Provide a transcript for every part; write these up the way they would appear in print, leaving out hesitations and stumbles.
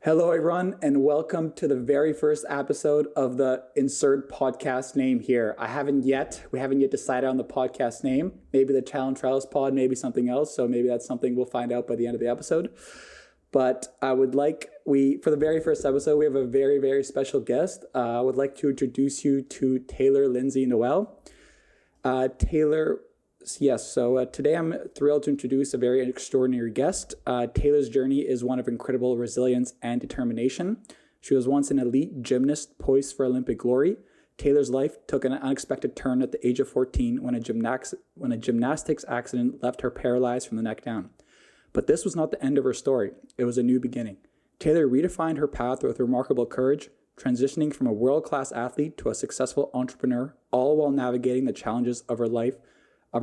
Hello, everyone, and welcome to the very first episode of the Insert podcast name here. We haven't yet decided on the podcast name. Maybe the Talent Trials Pod, maybe something else. So maybe that's something we'll find out by the end of the episode. But for the very first episode, we have a very, very special guest. I would like to introduce you to Taylor Lindsay Noel. Today I'm thrilled to introduce a very extraordinary guest. Taylor's journey is one of incredible resilience and determination. She was once an elite gymnast poised for Olympic glory. Taylor's life took an unexpected turn at the age of 14 when a gymnastics accident left her paralyzed from the neck down. But this was not the end of her story. It was a new beginning. Taylor redefined her path with remarkable courage, transitioning from a world-class athlete to a successful entrepreneur, all while navigating the challenges of her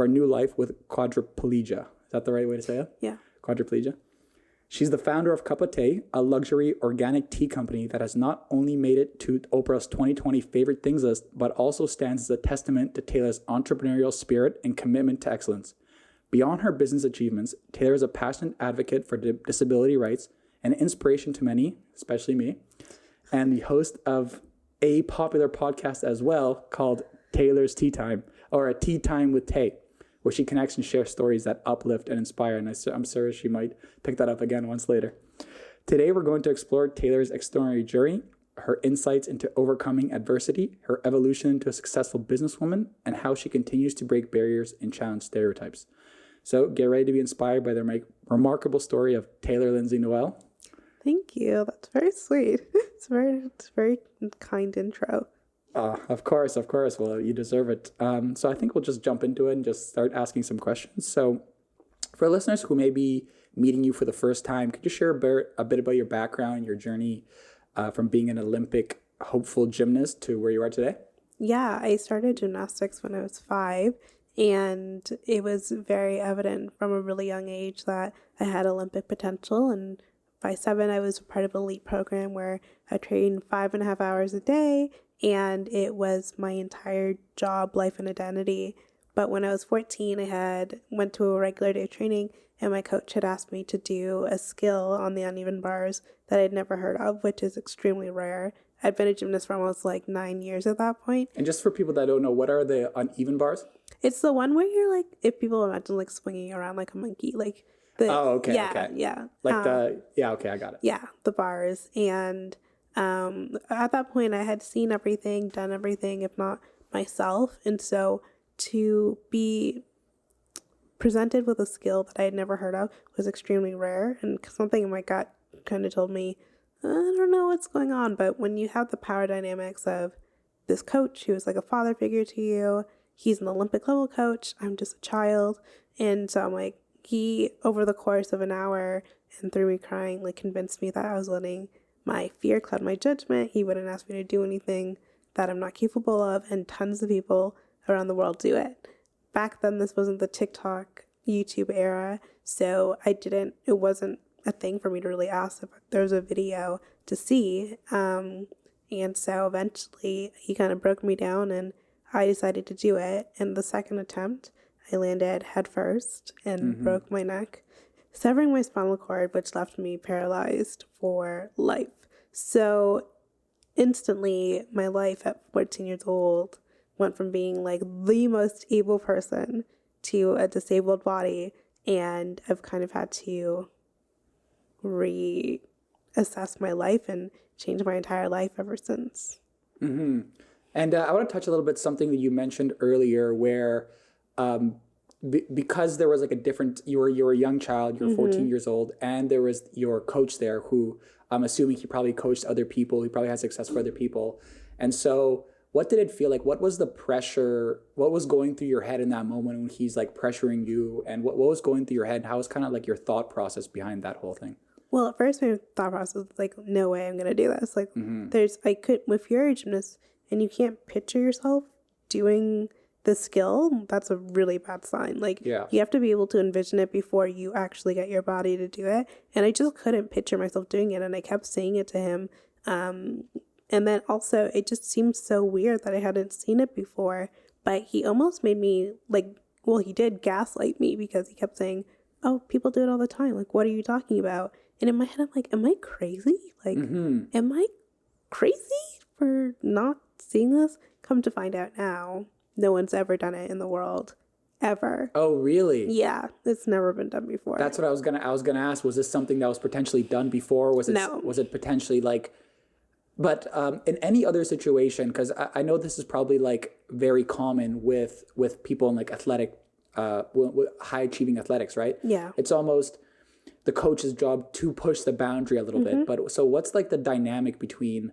new life with quadriplegia. Is that the right way to say it? Yeah. Quadriplegia. She's the founder of Cup of Tea, a luxury organic tea company that has not only made it to Oprah's 2020 favorite things list, but also stands as a testament to Taylor's entrepreneurial spirit and commitment to excellence. Beyond her business achievements, Taylor is a passionate advocate for disability rights, an inspiration to many, especially me, and the host of a popular podcast as well called Taylor's Tea Time, or a Tea Time with Tay, where she connects and shares stories that uplift and inspire. And I'm sure she might pick that up again once later. Today, we're going to explore Taylor's extraordinary journey, her insights into overcoming adversity, her evolution into a successful businesswoman, and how she continues to break barriers and challenge stereotypes. So get ready to be inspired by the remarkable story of Taylor Lindsay Noel. Thank you. That's very sweet. It's a very kind intro. Of course. Well, you deserve it. So I think we'll just jump into it and just start asking some questions. So for listeners who may be meeting you for the first time, could you share a bit about your background, your journey from being an Olympic hopeful gymnast to where you are today? Yeah, I started gymnastics when I was 5, and it was very evident from a really young age that I had Olympic potential. And by 7, I was part of an elite program where I trained 5.5 hours a day, and it was my entire job, life, and identity. But when I was 14, I went to a regular day of training, and my coach had asked me to do a skill on the uneven bars that I'd never heard of, which is extremely rare. I'd been a gymnast for almost 9 years at that point. And just for people that don't know, what are the uneven bars? It's the one where you're if people imagine swinging around like a monkey, okay. Yeah. Okay, I got it. Yeah, the bars. And at that point, I had seen everything, done everything, if not myself. And so to be presented with a skill that I had never heard of was extremely rare. And something in my gut kind of told me, I don't know what's going on. But when you have the power dynamics of this coach who is like a father figure to you, he's an Olympic level coach, I'm just a child. And so I'm he, over the course of an hour and through me crying, convinced me that I was letting my fear cloud my judgment. He wouldn't ask me to do anything that I'm not capable of, and tons of people around the world do it. Back then, this wasn't the TikTok, YouTube era, so it wasn't a thing for me to really ask if there was a video to see. And so eventually, he kind of broke me down, and I decided to do it. And the second attempt, I landed head first and broke my neck, severing my spinal cord, which left me paralyzed for life. So instantly, my life at 14 years old went from being the most able person to a disabled body. And I've kind of had to reassess my life and change my entire life ever since. Mm-hmm. And I want to touch a little bit something that you mentioned earlier where because there was you were a young child, you were 14 years old, and there was your coach there who I'm assuming he probably coached other people, he probably had success for other people. And so what did it feel like? What was the pressure? What was going through your head in that moment when he's pressuring you? And what was going through your head? How was kind of your thought process behind that whole thing? Well, at first my thought process was no way I'm going to do this. If you're a gymnast and you can't picture yourself doing the skill, that's a really bad sign. You have to be able to envision it before you actually get your body to do it. And I just couldn't picture myself doing it. And I kept saying it to him. And then also it just seemed so weird that I hadn't seen it before. But he almost made me he did gaslight me because he kept saying, oh, people do it all the time. What are you talking about? And in my head, I'm like, am I crazy? Like, am I crazy for not seeing this? Come to find out now, no one's ever done it in the world. Ever. Oh, really? Yeah, it's never been done before. That's what I was gonna ask. Was this something that was potentially done before? No. Was it potentially like, but in any other situation, because I know this is probably like very common with people in like athletic, with high achieving athletics, right? Yeah. It's almost the coach's job to push the boundary a little bit. But so what's like the dynamic between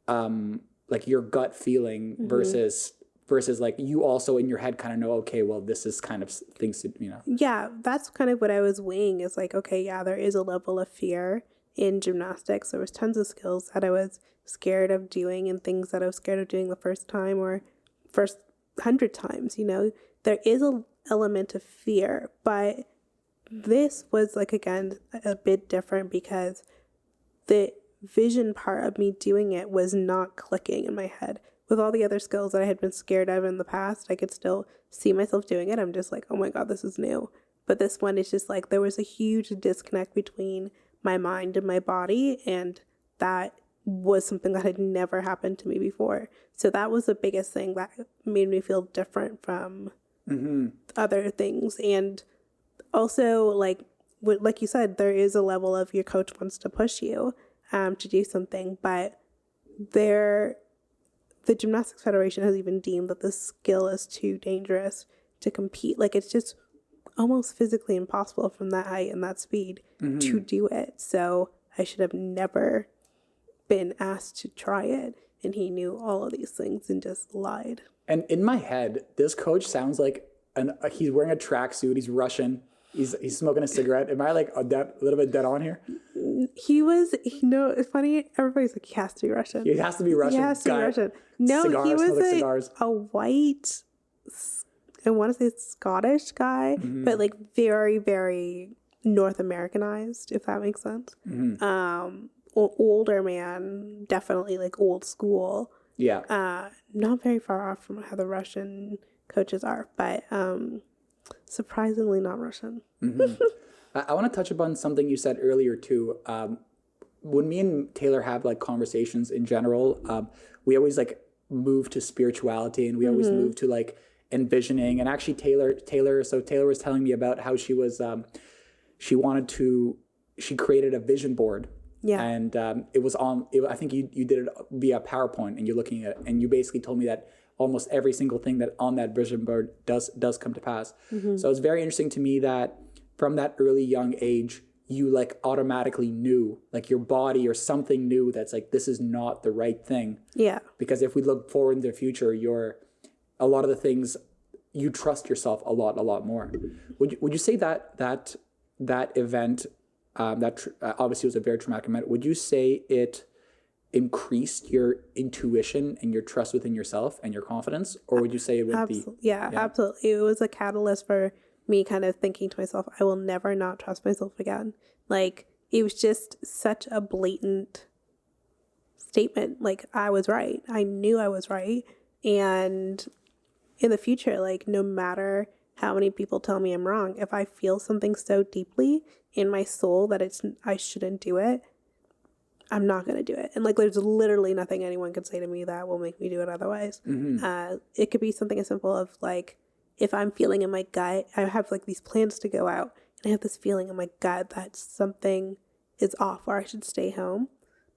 like your gut feeling versus like you also in your head kind of know, okay, well, this is kind of things to, you know. Yeah, that's kind of what I was weighing is like, okay, yeah, there is a level of fear in gymnastics. There was tons of skills that I was scared of doing and things that I was scared of doing the first time or first 100 times, you know. There is an element of fear, but this was like, again, a bit different because the vision part of me doing it was not clicking in my head. With all the other skills that I had been scared of in the past, I could still see myself doing it. I'm just like, oh my God, this is new. But this one is just like, there was a huge disconnect between my mind and my body. And that was something that had never happened to me before. So that was the biggest thing that made me feel different from other things. And also, like you said, there is a level of your coach wants to push you to do something, but the Gymnastics Federation has even deemed that this skill is too dangerous to compete. Like, it's just almost physically impossible from that height and that speed to do it. So I should have never been asked to try it. And he knew all of these things and just lied. And in my head, this coach sounds like he's wearing a tracksuit. He's Russian. He's smoking a cigarette. Am I like a little bit dead on here? He was, it's funny. Everybody's like, he has to be Russian. He has to be Russian. He has to be Russian. No, cigars, he was cigars. a white, I want to say Scottish guy, but like very, very North Americanized, if that makes sense. Older man, definitely like old school. Yeah. Not very far off from how the Russian coaches are, but surprisingly not Russian. I want to touch upon something you said earlier too. When me and Taylor have like conversations in general, we always like move to spirituality and we always move to like envisioning. And actually Taylor was telling me about how she was, she created a vision board. Yeah. And it was I think you did it via PowerPoint and you're looking at it and you basically told me that almost every single thing that on that vision board does come to pass. So it's very interesting to me that from that early young age, you like automatically knew, like your body or something knew that's like, this is not the right thing. Yeah. Because if we look forward into the future, a lot of the things, you trust yourself a lot more. Would you say that event, obviously was a very traumatic event, would you say it increased your intuition and your trust within yourself and your confidence? Or would you say it would absolutely. It was a catalyst for me kind of thinking to myself, I will never not trust myself again. Like, it was just such a blatant statement. Like, I was right. I knew I was right. And in the future, like, no matter how many people tell me I'm wrong, if I feel something so deeply in my soul that I shouldn't do it, I'm not going to do it. And like, there's literally nothing anyone can say to me that will make me do it otherwise. It could be something as simple of like, if I'm feeling in my gut, I have like these plans to go out and I have this feeling in my gut that something is off or I should stay home.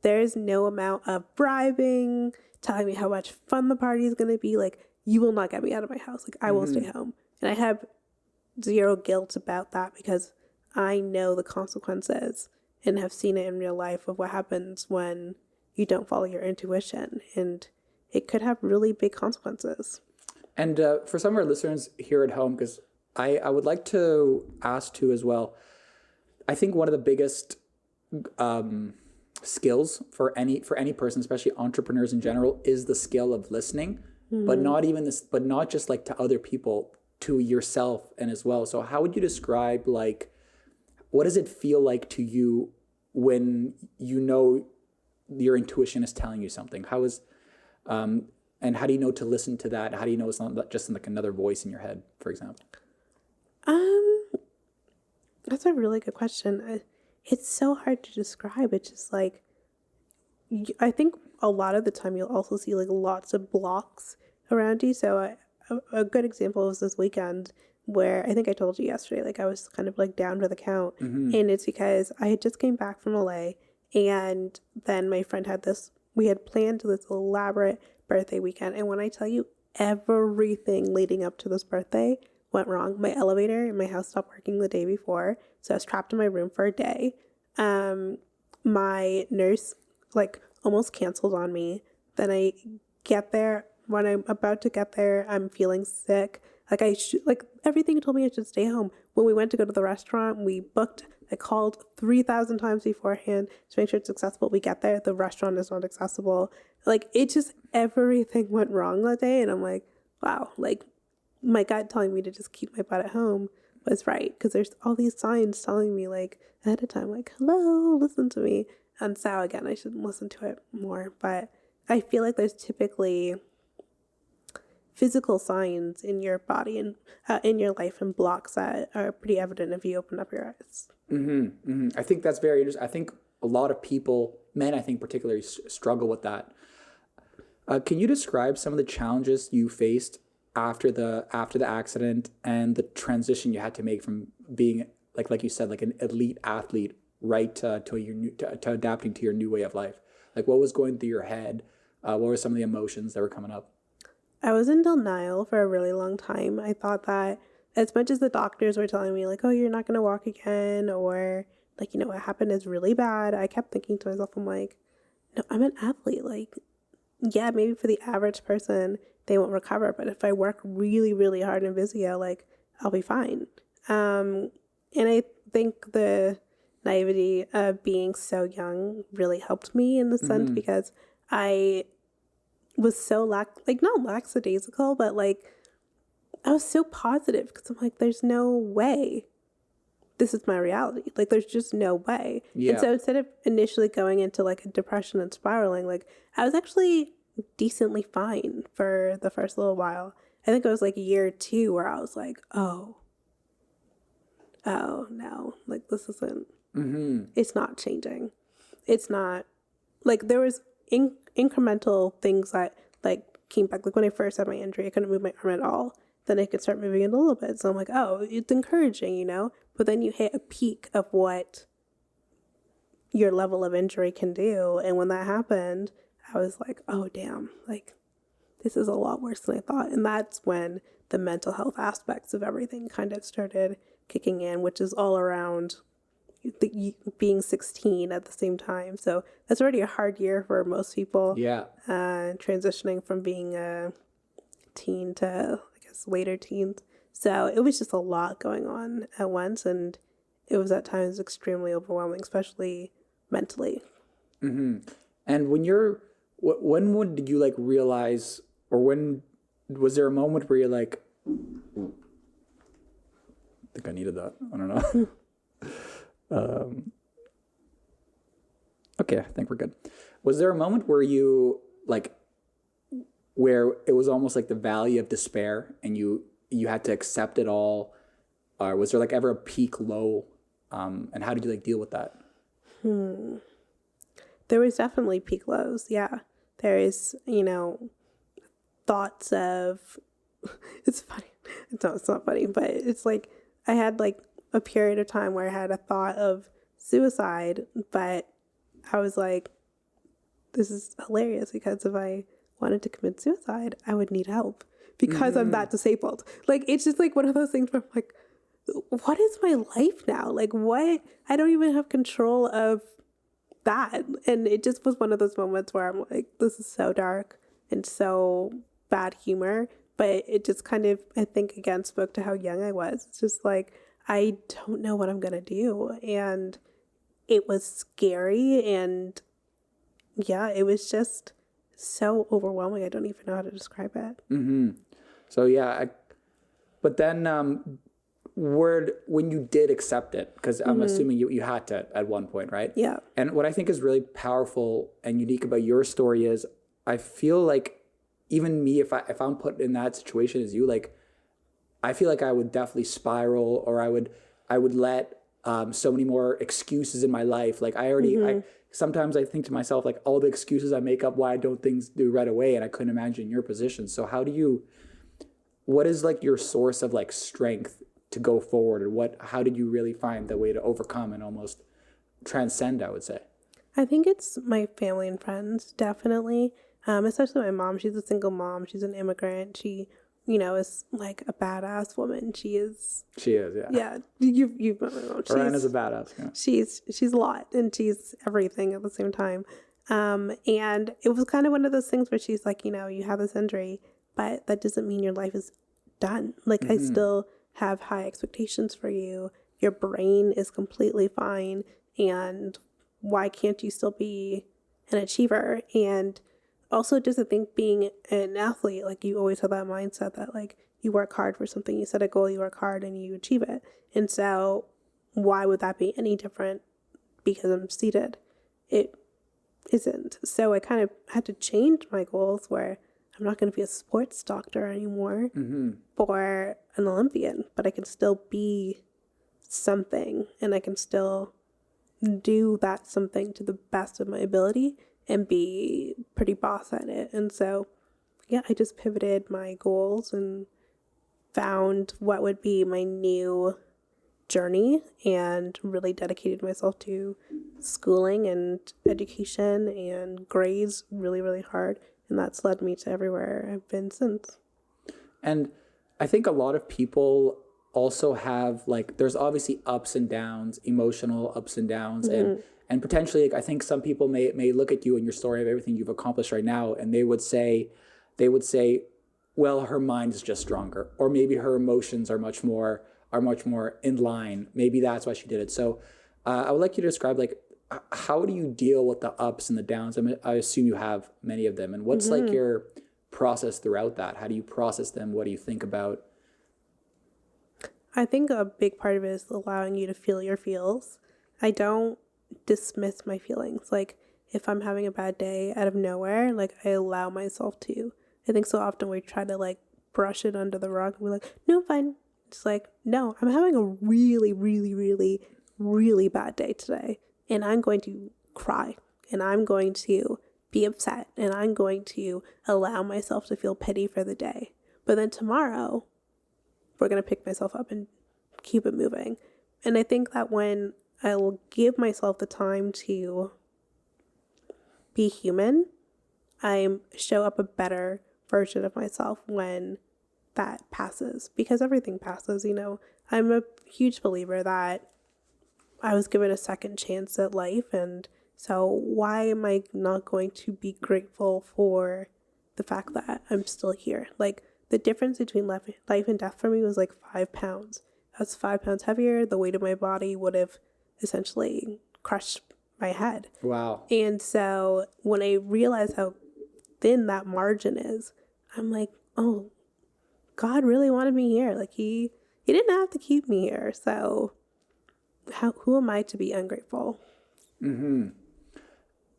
There's no amount of bribing, telling me how much fun the party is going to be. Like, you will not get me out of my house. Like, I will stay home. And I have zero guilt about that because I know the consequences and have seen it in real life of what happens when you don't follow your intuition. And it could have really big consequences. And for some of our listeners here at home, because I would like to ask too as well, I think one of the biggest skills for any person, especially entrepreneurs in general, is the skill of listening, but not just like to other people, to yourself and as well. So how would you describe, like, what does it feel like to you when you know your intuition is telling you something? How is and how do you know to listen to that? How do you know it's not just like another voice in your head, for example? That's a really good question. it's so hard to describe. It's just like, I think a lot of the time you'll also see like lots of blocks around you. So a good example was this weekend where I think I told you yesterday, like I was kind of like down to the count. Mm-hmm. And it's because I had just came back from LA, and then my friend had we had planned this elaborate birthday weekend. And when I tell you, everything leading up to this birthday went wrong. My elevator in my house stopped working the day before, so I was trapped in my room for a day. My nurse like almost canceled on me. Then I get there. When I'm about to get there, I'm feeling sick. Like like everything told me I should stay home. When we went to go to the restaurant, we booked. I called 3,000 times beforehand to make sure it's accessible. We get there, the restaurant is not accessible. Like it just, everything went wrong that day. And I'm like, wow, like my gut telling me to just keep my butt at home was right. Because there's all these signs telling me like ahead of time, like, hello, listen to me. And so again, I should listen to it more. But I feel like there's typically physical signs in your body and in your life and blocks that are pretty evident if you open up your eyes. Mm-hmm. Mm-hmm. I think that's very interesting. I think a lot of people, men, I think particularly struggle with that. Can you describe some of the challenges you faced after the accident and the transition you had to make from being like you said, like an elite athlete, right to adapting to your new way of life? Like what was going through your head? What were some of the emotions that were coming up? I was in denial for a really long time. I thought that as much as the doctors were telling me like, oh, you're not going to walk again, or like, you know, what happened is really bad, I kept thinking to myself, I'm like, no, I'm an athlete. Like, yeah, maybe for the average person, they won't recover. But if I work really, really hard in physio, like, I'll be fine. And I think the naivety of being so young really helped me in the sense because I was so not lackadaisical, but like I was so positive because I'm like, there's no way this is my reality. Like, there's just no way. Yeah. And so instead of initially going into like a depression and spiraling, like I was actually decently fine for the first little while. I think it was like year 2 where I was like, oh no, like this isn't, it's not changing. It's not, like there was incremental things that like came back. Like when I first had my injury, I couldn't move my arm at all. Then I could start moving it a little bit. So I'm like, oh, it's encouraging, you know? But then you hit a peak of what your level of injury can do. And when that happened, I was like, oh, damn, like this is a lot worse than I thought. And that's when the mental health aspects of everything kind of started kicking in, which is all around being 16 at the same time. So that's already a hard year for most people. Yeah. Transitioning from being a teen to, I guess, later teens. So it was just a lot going on at once. And it was at times extremely overwhelming, especially mentally. Mm-hmm. And when did you like realize, or when was there a moment where you're like, I think I needed that. I don't know. Okay, I think we're good. Was there a moment where you like, where it was almost like the valley of despair and you had to accept it all? Or was there like ever a peak low? And how did you like deal with that? There was definitely peak lows. Yeah. There is, you know, thoughts of, it's funny. No, it's not funny, but it's like, I had like a period of time where I had a thought of suicide, but I was like, this is hilarious because if I wanted to commit suicide, I would need help because I'm that disabled. Like, it's just like one of those things where I'm like, what is my life now? Like, what? I don't even have control of that. And it just was one of those moments where I'm like, this is so dark and so bad humor. But it just kind of, I think, again, spoke to how young I was. It's just like, I don't know what I'm going to do. And it was scary. And yeah, it was just so overwhelming. I don't even know how to describe it. Mm-hmm. So yeah, but then when you did accept it, because I'm assuming you had to at one point, right? Yeah. And what I think is really powerful and unique about your story is I feel like even me, if I'm put in that situation as you, like, I feel like I would definitely spiral, or I would let so many more excuses in my life. Like sometimes I think to myself, like all the excuses I make up why I don't things do right away. And I couldn't imagine your position. So what is like your source of like strength to go forward, or how did you really find the way to overcome and almost transcend, I would say? I think it's my family and friends, definitely. Especially my mom. She's a single mom. She's an immigrant. She, is like a badass woman. She is, yeah. Yeah, you've met my mom. Ryan is a badass. Yeah. She's a lot, and she's everything at the same time. And it was kind of one of those things where she's like, you have this injury, but that doesn't mean your life is done. Like, I still have high expectations for you. Your brain is completely fine, and why can't you still be an achiever? And also, just I think being an athlete, like, you always have that mindset that, like, you work hard for something. You set a goal, you work hard, and you achieve it. And so why would that be any different because I'm seated? It isn't. So I kind of had to change my goals where I'm not going to be a sports doctor anymore or an Olympian, but I can still be something, and I can still do that something to the best of my ability and be pretty boss at it. And so, yeah, I just pivoted my goals and found what would be my new journey and really dedicated myself to schooling and education and grades really, really hard. And that's led me to everywhere I've been since. And I think a lot of people also have, like, there's obviously ups and downs, emotional ups and downs. And potentially, like, I think some people may look at you and your story of everything you've accomplished right now, and they would say, well, her mind is just stronger, or maybe her emotions are much more in line. Maybe that's why she did it. So I would like you to describe, like, how do you deal with the ups and the downs? I assume you have many of them. And what's like your process throughout that? How do you process them? What do you think about? I think a big part of it is allowing you to feel your feels. I don't dismiss my feelings. Like, if I'm having a bad day out of nowhere, like, I allow myself to. I think so often we try to, like, brush it under the rug and we're like, no, I'm fine. It's like, no, I'm having a really, really, really, really bad day today. And I'm going to cry, and I'm going to be upset, and I'm going to allow myself to feel pity for the day. But then tomorrow, we're going to pick myself up and keep it moving. And I think that when I will give myself the time to be human, I show up a better version of myself when that passes, because everything passes. I'm a huge believer that I was given a second chance at life, and so why am I not going to be grateful for the fact that I'm still here? Like, the difference between life and death for me was like 5 pounds. That's 5 pounds heavier. The weight of my body would have essentially crushed my head. Wow. And so when I realized how thin that margin is, I'm like, oh, God really wanted me here. Like, he didn't have to keep me here. So who am I to be ungrateful?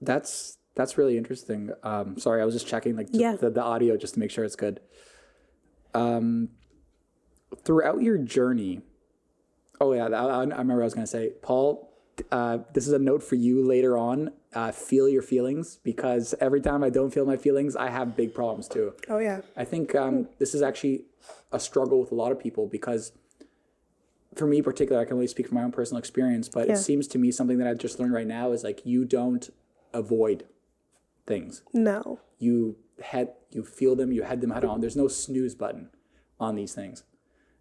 That's really interesting. Sorry, I was just checking the audio just to make sure it's good. Throughout your journey, I remember what I was going to say, Paul, this is a note for you later on. Feel your feelings, because every time I don't feel my feelings, I have big problems too. Oh yeah. I think this is actually a struggle with a lot of people, because for me in particular, I can only speak from my own personal experience, but it seems to me something that I've just learned right now is, like, you don't avoid things. No. You feel them, you head them head on. There's no snooze button on these things.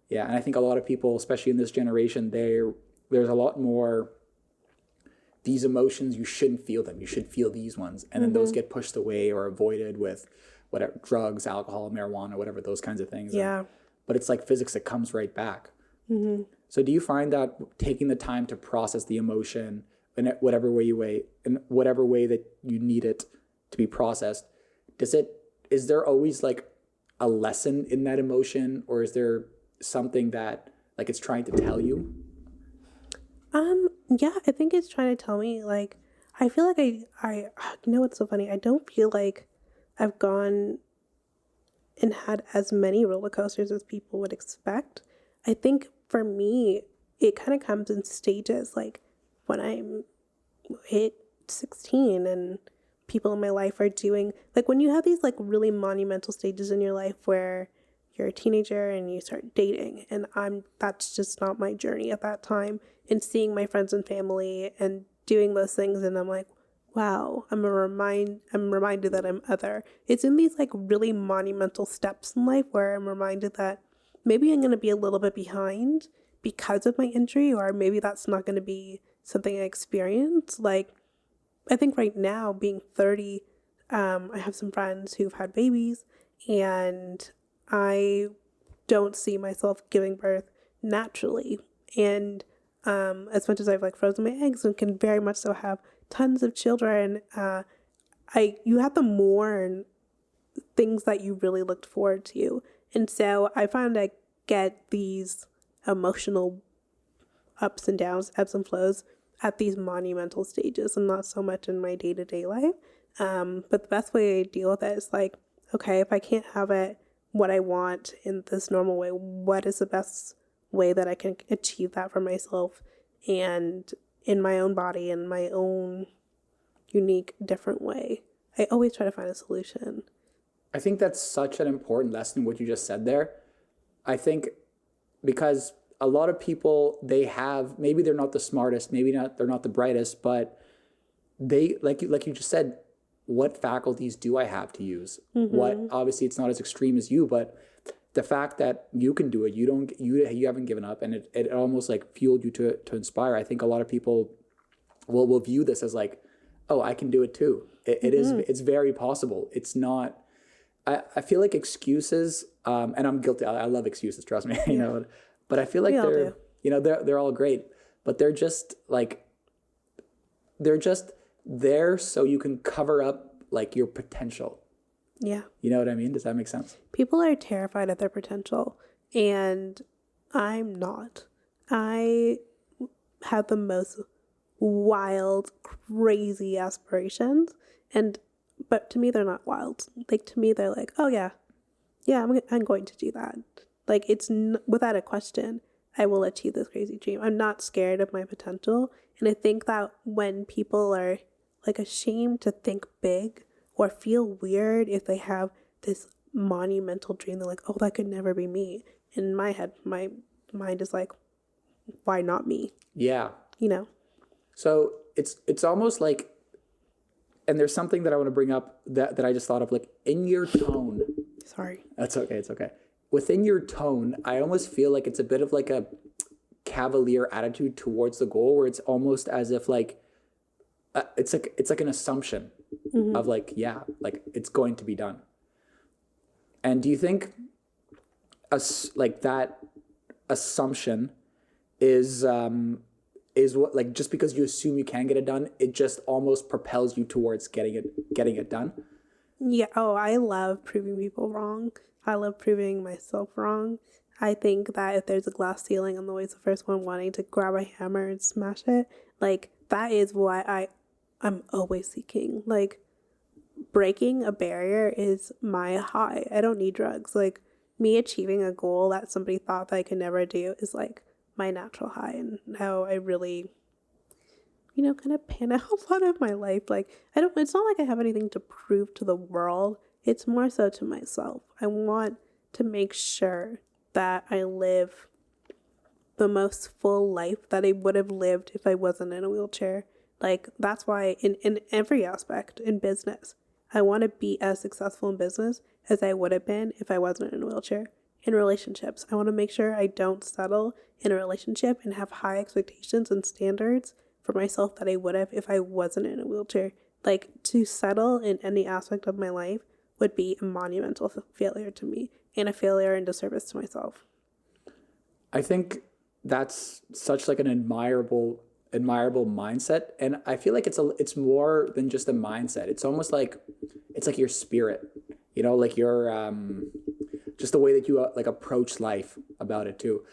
Yeah, and I think a lot of people, especially in this generation, there's a lot more, these emotions, you shouldn't feel them. You should feel these ones. And then those get pushed away or avoided with whatever, drugs, alcohol, marijuana, whatever, those kinds of things. Yeah. But it's like physics, it comes right back. So do you find that taking the time to process the emotion in whatever way that you need it to be processed, is there always like a lesson in that emotion, or is there something that, like, it's trying to tell you? Yeah, I think it's trying to tell me, like, I feel like I you know what's so funny? I don't feel like I've gone and had as many roller coasters as people would expect. I think for me, it kind of comes in stages. Like when I'm hit 16 and people in my life are doing, like when you have these like really monumental stages in your life where you're a teenager and you start dating, and that's just not my journey at that time, and seeing my friends and family and doing those things, and I'm like, wow, I'm reminded that I'm other. It's in these like really monumental steps in life where I'm reminded that maybe I'm going to be a little bit behind because of my injury, or maybe that's not going to be something I experience. Like, I think right now, being 30, I have some friends who've had babies, and I don't see myself giving birth naturally. And as much as I've like frozen my eggs and can very much so have tons of children, you have to mourn things that you really looked forward to. And so I find I get these emotional ups and downs, ebbs and flows at these monumental stages, and not so much in my day-to-day life. But the best way to deal with it is like, okay, if I can't have it what I want in this normal way, what is the best way that I can achieve that for myself and in my own body, in my own unique, different way? I always try to find a solution. I think that's such an important lesson, what you just said there. I think because a lot of people, maybe they're not the smartest, they're not the brightest, but they, like you just said, what faculties do I have to use? Mm-hmm. Obviously it's not as extreme as you, but the fact that you can do it, you haven't given up, and it almost like fueled you to inspire. I think a lot of people will view this as like, oh, I can do it too. It's very possible. It's not, I feel like excuses, and I'm guilty. I love excuses, trust me, you know, but I feel like they're all great, but they're just there so you can cover up like your potential. Yeah. You know what I mean? Does that make sense? People are terrified of their potential, and I'm not. I have the most wild, crazy aspirations, but to me they're not wild. Like, to me they're like, oh yeah, I'm going to do that. Like, without a question, I will achieve this crazy dream. I'm not scared of my potential, and I think that when people are like ashamed to think big or feel weird if they have this monumental dream, they're like, oh, that could never be me. In my head, my mind is like, why not me? Yeah. You know? So it's almost like, and there's something that I want to bring up that I just thought of, like in your tone. Sorry. That's okay. It's okay. Within your tone, I almost feel like it's a bit of like a cavalier attitude towards the goal, where it's almost as if like, it's like an assumption of like, yeah, like it's going to be done. And do you think like that assumption is what, like, just because you assume you can get it done, it just almost propels you towards getting it done? Yeah. Oh, I love proving people wrong. I love proving myself wrong. I think that if there's a glass ceiling, I'm always the first one wanting to grab a hammer and smash it. Like, that is why I'm always seeking. Like, breaking a barrier is my high. I don't need drugs. Like, me achieving a goal that somebody thought that I could never do is like my natural high, and how I really, kind of pan out a lot of my life. Like, it's not like I have anything to prove to the world. It's more so to myself. I want to make sure that I live the most full life that I would have lived if I wasn't in a wheelchair. Like, that's why in every aspect in business, I want to be as successful in business as I would have been if I wasn't in a wheelchair. In relationships, I want to make sure I don't settle in a relationship and have high expectations and standards for myself that I would have if I wasn't in a wheelchair. Like, to settle in any aspect of my life would be a monumental failure to me, and a failure and disservice to myself. I think that's such like an admirable mindset, and I feel like it's more than just a mindset. It's almost like it's like your spirit, like your just the way that you like approach life about it too.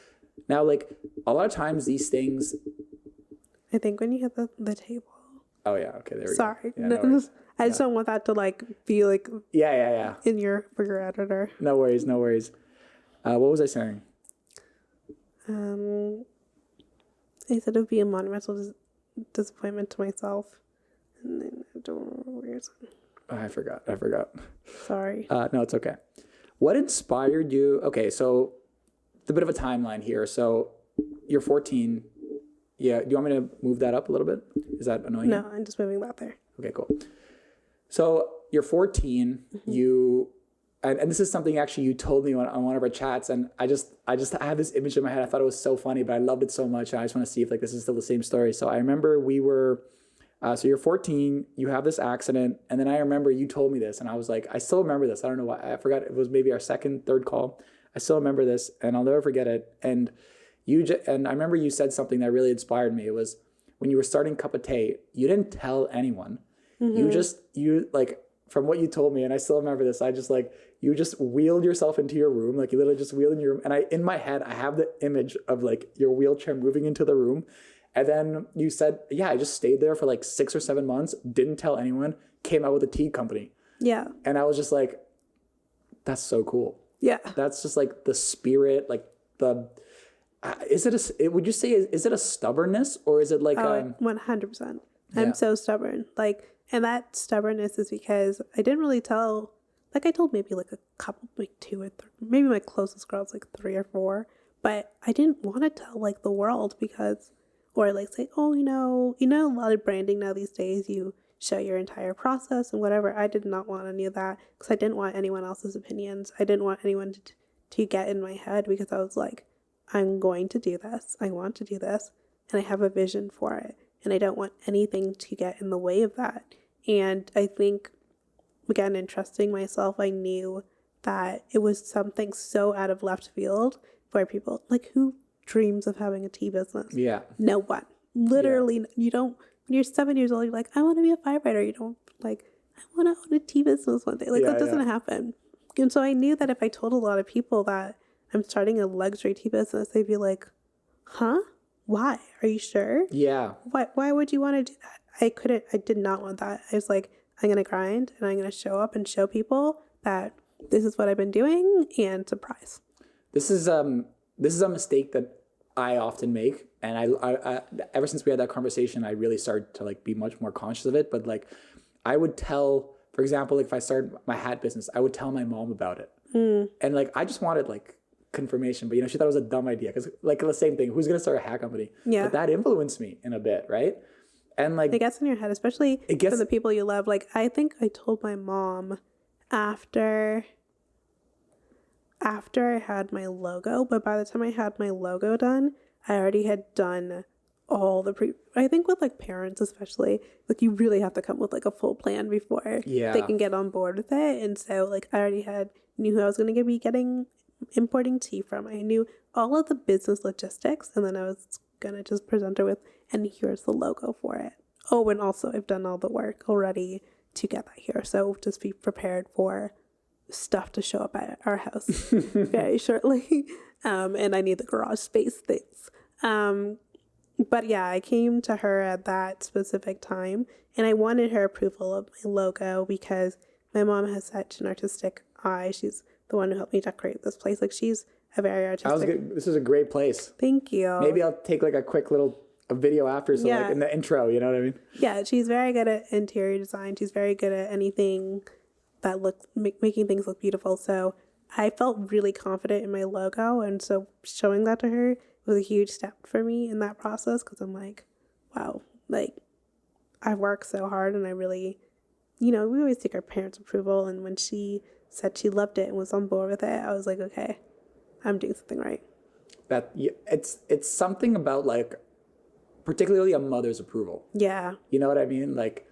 Now, like, a lot of times these things, I think when you hit the table. Oh yeah, okay, there we go. Sorry, yeah, I just don't want that to like be like yeah for your editor. No worries. What was I saying? I said it would be a monumental disappointment to myself. And then I don't remember where it's. I forgot. Sorry. No, it's okay. What inspired you? Okay, so it's a bit of a timeline here. So you're 14. Yeah. Do you want me to move that up a little bit? Is that annoying? No, I'm just moving that there. Okay, cool. So you're 14. You, and this is something actually you told me on one of our chats, and I have this image in my head. I thought it was so funny, but I loved it so much. And I just want to see if like this is still the same story. So I remember we were. So you're 14, you have this accident, and then I remember you told me this, and I was like, I still remember this. I don't know why. I forgot. It was maybe our third call. I still remember this, and I'll never forget it. And and I remember you said something that really inspired me. It was when you were starting Cup of Tea, you didn't tell anyone. You like, from what you told me, and I still remember this, you just wheeled yourself into your room. Like you literally just wheeled in your room. And in my head, I have the image of like your wheelchair moving into the room. And then you said, yeah, I just stayed there for like 6 or 7 months, didn't tell anyone, came out with a tea company. Yeah. And I was just like, that's so cool. Yeah. That's just like the spirit, like the, would you say, is it a stubbornness or is it like 100%. I'm so stubborn. Like, and that stubbornness is because I didn't really tell, like I told maybe like a couple, like 2 or 3, maybe my closest girls, like 3 or 4, but I didn't want to tell like the world because, or like say, oh, you know, a lot of branding now these days, you show your entire process and whatever. I did not want any of that because I didn't want anyone else's opinions. I didn't want anyone to get in my head because I was like, I'm going to do this. I want to do this. And I have a vision for it. And I don't want anything to get in the way of that. And I think, again, in trusting myself, I knew that it was something so out of left field for people. Like, who dreams of having a tea business? Yeah. No one. Literally, you don't, when you're 7 years old, you're like, I want to be a firefighter. You don't like, I want to own a tea business one day. Like, that doesn't happen. And so I knew that if I told a lot of people that I'm starting a luxury tea business, they'd be like, huh? Why? Are you sure? Yeah. Why would you want to do that? I did not want that. I was like, I'm going to grind and I'm going to show up and show people that this is what I've been doing and surprise. This is a mistake that I often make. And I ever since we had that conversation, I really started to like be much more conscious of it. But like I would tell, for example, like if I started my hat business, I would tell my mom about it. And like, I just wanted like confirmation, but you know, she thought it was a dumb idea because like the same thing, who's going to start a hat company? Yeah. But that influenced me in a bit. Right. And like, it gets in your head, especially for the people you love. Like, I think I told my mom after I had my logo, but by the time I had my logo done, I already had done all the I think with like parents especially, like you really have to come with like a full plan before they can get on board with it. And so like I already knew who I was going to be importing tea from. I knew all of the business logistics, and then I was going to just present her with, and here's the logo for it. Oh, and also I've done all the work already to get that here. So just be prepared for stuff to show up at our house very shortly. And I need the garage space things. But yeah, I came to her at that specific time and I wanted her approval of my logo because my mom has such an artistic eye. She's the one who helped me decorate this place. Like she's a very artistic. This is a great place. Thank you. Maybe I'll take like a quick little video after. So like in the intro, you know what I mean? Yeah. She's very good at interior design. She's very good at anything that making things look beautiful. So I felt really confident in my logo. And so showing that to her was a huge step for me in that process. Cause I'm like, wow, like I've worked so hard and I really, we always take our parents' approval. And when she said she loved it and was on board with it, I was like, okay, I'm doing something right. It's something about like, particularly a mother's approval. Yeah. You know what I mean? Like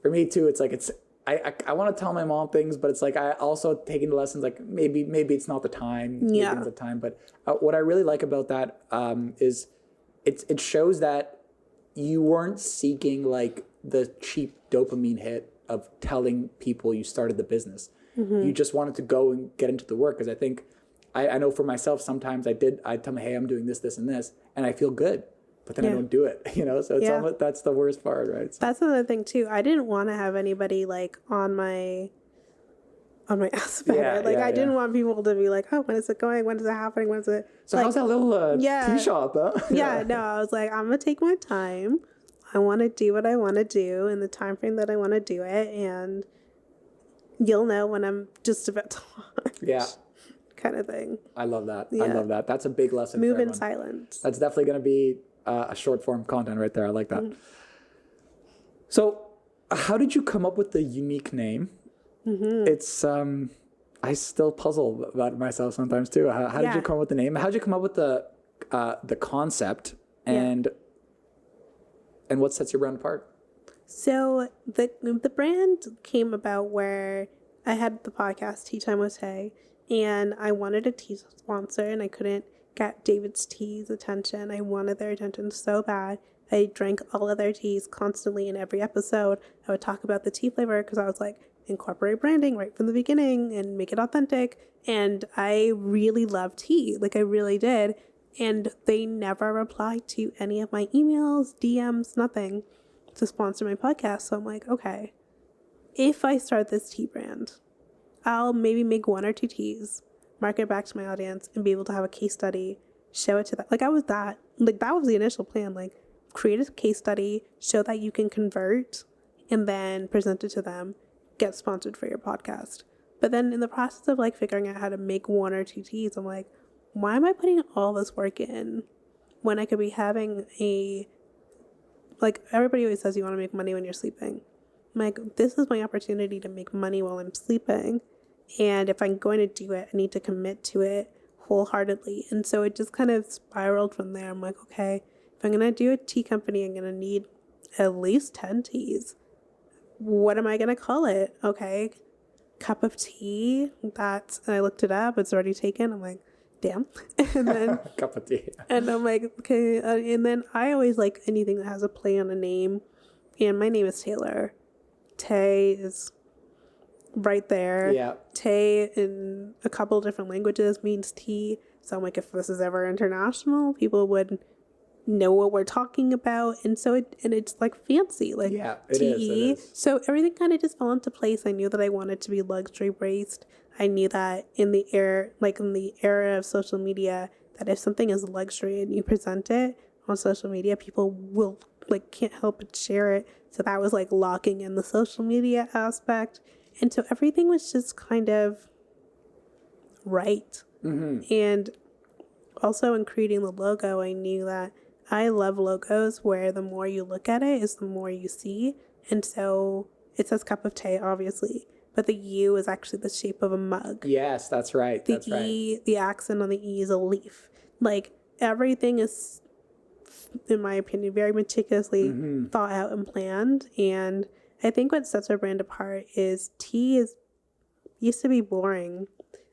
for me too, it's like, I want to tell my mom things, but it's like I also taking the lessons like maybe it's not the time. Yeah. Maybe it's the time. But what I really like about that is it shows that you weren't seeking like the cheap dopamine hit of telling people you started the business. Mm-hmm. You just wanted to go and get into the work. Because I think I know for myself sometimes I'd tell me, hey, I'm doing this, this, and this, and I feel good. But then I don't do it, so it's almost, that's the worst part, right? So. That's another thing too. I didn't want to have anybody like on my on my aspect. Like, I didn't want people to be like, oh, when is it going? When is it happening? When is it? So like, how's that little tea shop, huh? No, I was like, I'm going to take my time. I want to do what I want to do in the time frame that I want to do it. And you'll know when I'm just about to launch. Yeah. Kind of thing. I love that. I love that. That's a big lesson. Move in silence. That's definitely going to be a short form content right there. I like that. So how did you come up with the unique name? It's I still puzzle about myself sometimes too. How did you come up with the name? How did you come up with the concept and what sets your brand apart? So the brand came about where I had the podcast Tea Time with Tay, and I wanted a tea sponsor, and I couldn't get David's Tea's attention. I wanted their attention so bad. I drank all of their teas constantly in every episode. I would talk about the tea flavor because I was like, incorporate branding right from the beginning and make it authentic. And I really loved tea. Like, I really did. And they never replied to any of my emails, DMs, nothing to sponsor my podcast. So I'm like, okay, if I start this tea brand, I'll maybe make 1 or 2 teas, market it back to my audience, and be able to have a case study, show it to them. Like, that was the initial plan. Like, create a case study, show that you can convert, and then present it to them, get sponsored for your podcast. But then in the process of like figuring out how to make 1 or 2 teas, I'm like, why am I putting all this work in when I could be having like, everybody always says you want to make money when you're sleeping. I'm like, this is my opportunity to make money while I'm sleeping. And if I'm going to do it, I need to commit to it wholeheartedly. And so it just kind of spiraled from there. I'm like, okay, if I'm going to do a tea company, I'm going to need at least 10 teas. What am I going to call it? Okay, cup of tea. And I looked it up. It's already taken. I'm like, damn. And then cup of tea. And I'm like, okay. And then I always like anything that has a play on a name. And my name is Taylor. Tay is right there. Yeah. Tay in a couple different languages means tea. So I'm like, if this is ever international, people would know what we're talking about. And so it's like fancy, like tea. It is. So everything kind of just fell into place. I knew that I wanted to be luxury based. I knew that in the era of social media, that if something is luxury and you present it on social media, people will can't help but share it. So that was like locking in the social media aspect. And so everything was just kind of right. And also in creating the logo, I knew that I love logos where the more you look at it is the more you see. And so it says cup of tea, obviously, but the U is actually the shape of a mug. Yes, that's right. The accent on the E is a leaf. Like, everything is, in my opinion, very meticulously thought out and planned. And I think what sets our brand apart is tea used to be boring.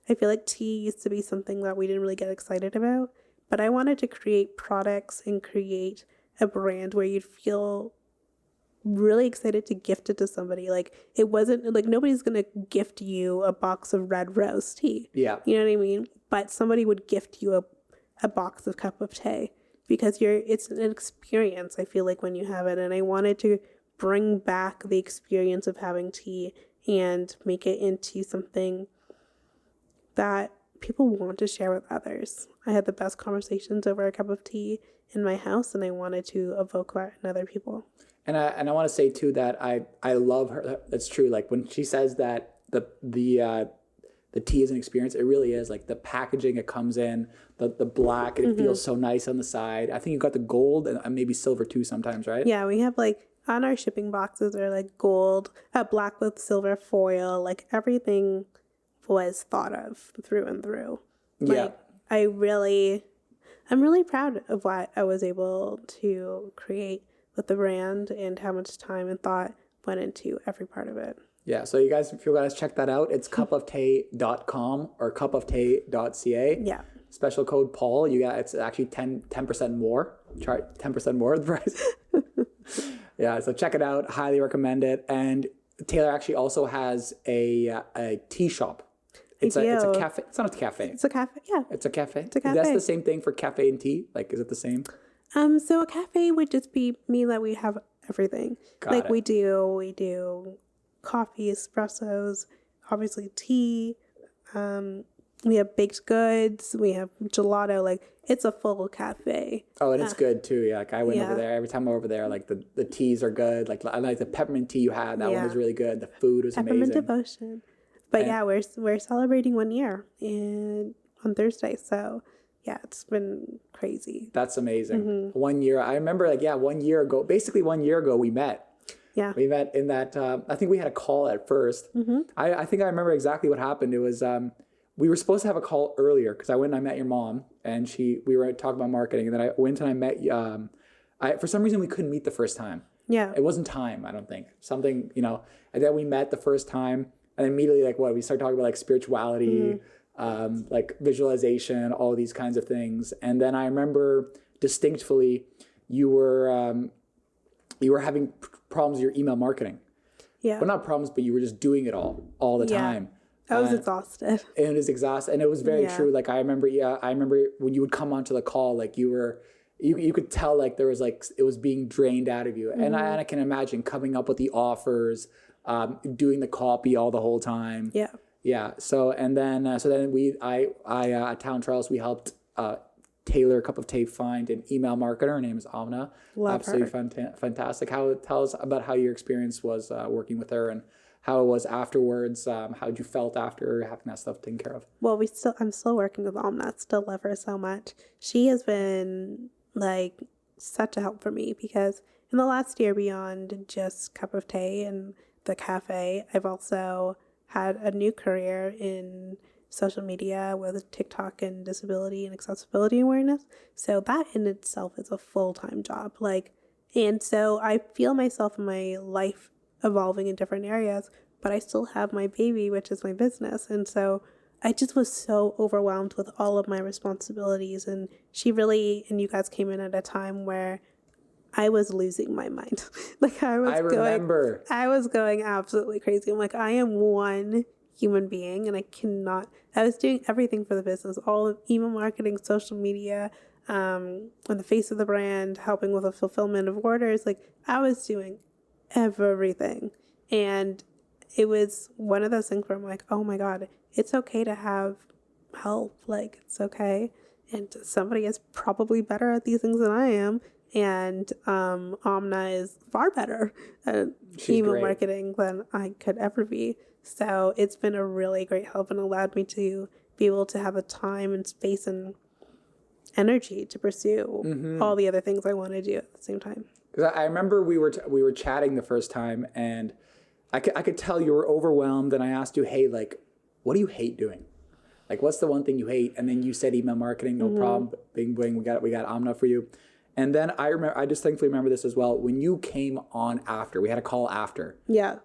I feel like tea used to be something that we didn't really get excited about. But I wanted to create products and create a brand where you'd feel really excited to gift it to somebody. Like, it wasn't like nobody's going to gift you a box of red rose tea. Yeah. You know what I mean? But somebody would gift you a box of cup of tea because it's an experience, I feel like, when you have it. And I wanted to bring back the experience of having tea and make it into something that people want to share with others. I had the best conversations over a cup of tea in my house, and I wanted to evoke that in other people. And I want to say too that I love her. That's true. Like, when she says that the tea is an experience, it really is. Like, the packaging it comes in, the black, and it feels so nice on the side. I think you got the gold and maybe silver too sometimes, right? Yeah, we have on our shipping boxes are gold, black with silver foil. Like, everything was thought of through and through. I'm really proud of what I was able to create with the brand and how much time and thought went into every part of it. Yeah, so if you guys check that out, it's cupoftea.com or cupoftea.ca. Yeah. Special code Paul. It's actually 10% more. Try 10% more of the price. Yeah, so check it out. Highly recommend it. And Taylor actually also has a tea shop. It's a cafe. It's not a cafe. It's a cafe. Yeah. It's a cafe. That's the same thing for cafe and tea. Like, is it the same? So a cafe would just mean that we have everything. We do coffee, espressos, obviously tea. We have baked goods. We have gelato. Like, it's a full cafe. Oh, and it's good too. Yeah, like I went over Yeah. there. Every time I'm over there, like the teas are good. Like I like the peppermint tea you had. That one was really good. The food was Peppermint amazing. devotion. But yeah, we're celebrating 1 year and on Thursday. So yeah, it's been crazy. That's amazing. 1 year. I remember 1 year ago, basically 1 year ago, we met. Yeah. We met in that, I think we had a call at first. I think I remember exactly what happened. It was, we were supposed to have a call earlier because I went and I met your mom and we were talking about marketing. And then I went and I met, for some reason we couldn't meet the first time. Yeah. It wasn't time, I don't think. Something, and then we met the first time and immediately we started talking about like spirituality, like visualization, all these kinds of things. And then I remember distinctly you were having problems with your email marketing. Yeah. Well, not problems, but you were just doing it all the time. I was exhausted. And it was exhausting. And it was very true. Like I remember when you would come onto the call, like you could tell like there was like, it was being drained out of you. And I can imagine coming up with the offers, doing the copy all the whole time. Yeah. Yeah. So then at Town Trials, we helped, Taylor Cup of Tea find an email marketer. Her name is Amna. Love Absolutely her. Fantastic. Tell us about how your experience was working with her and how it was afterwards. How you felt after having that stuff taken care of. Well, I'm still working with Amna. Still love her so much. She has been like such a help for me because in the last year, beyond just Cup of Tea and the cafe, I've also had a new career in social media with TikTok and disability and accessibility awareness. So that in itself is a full-time job. And so I feel myself in my life evolving in different areas, but I still have my baby, which is my business. And so I just was so overwhelmed with all of my responsibilities. And you guys came in at a time where I was losing my mind. I was going absolutely crazy. I'm like, I am one human being and I was doing everything for the business, all of email marketing, social media, on the face of the brand, helping with the fulfillment of orders. I was doing everything. And it was one of those things where I'm like, oh my God, it's okay to have help. It's okay. And somebody is probably better at these things than I am. And Amna is far better at email marketing than I could ever be. So it's been a really great help and allowed me to be able to have the time and space and energy to pursue all the other things I want to do at the same time. Because I remember we were chatting the first time, and I could tell you were overwhelmed. And I asked you, hey, what do you hate doing? What's the one thing you hate? And then you said email marketing, no problem. Bing, bing, we got Amna for you. And then I distinctly remember this as well. When you came on after, we had a call after. Yeah.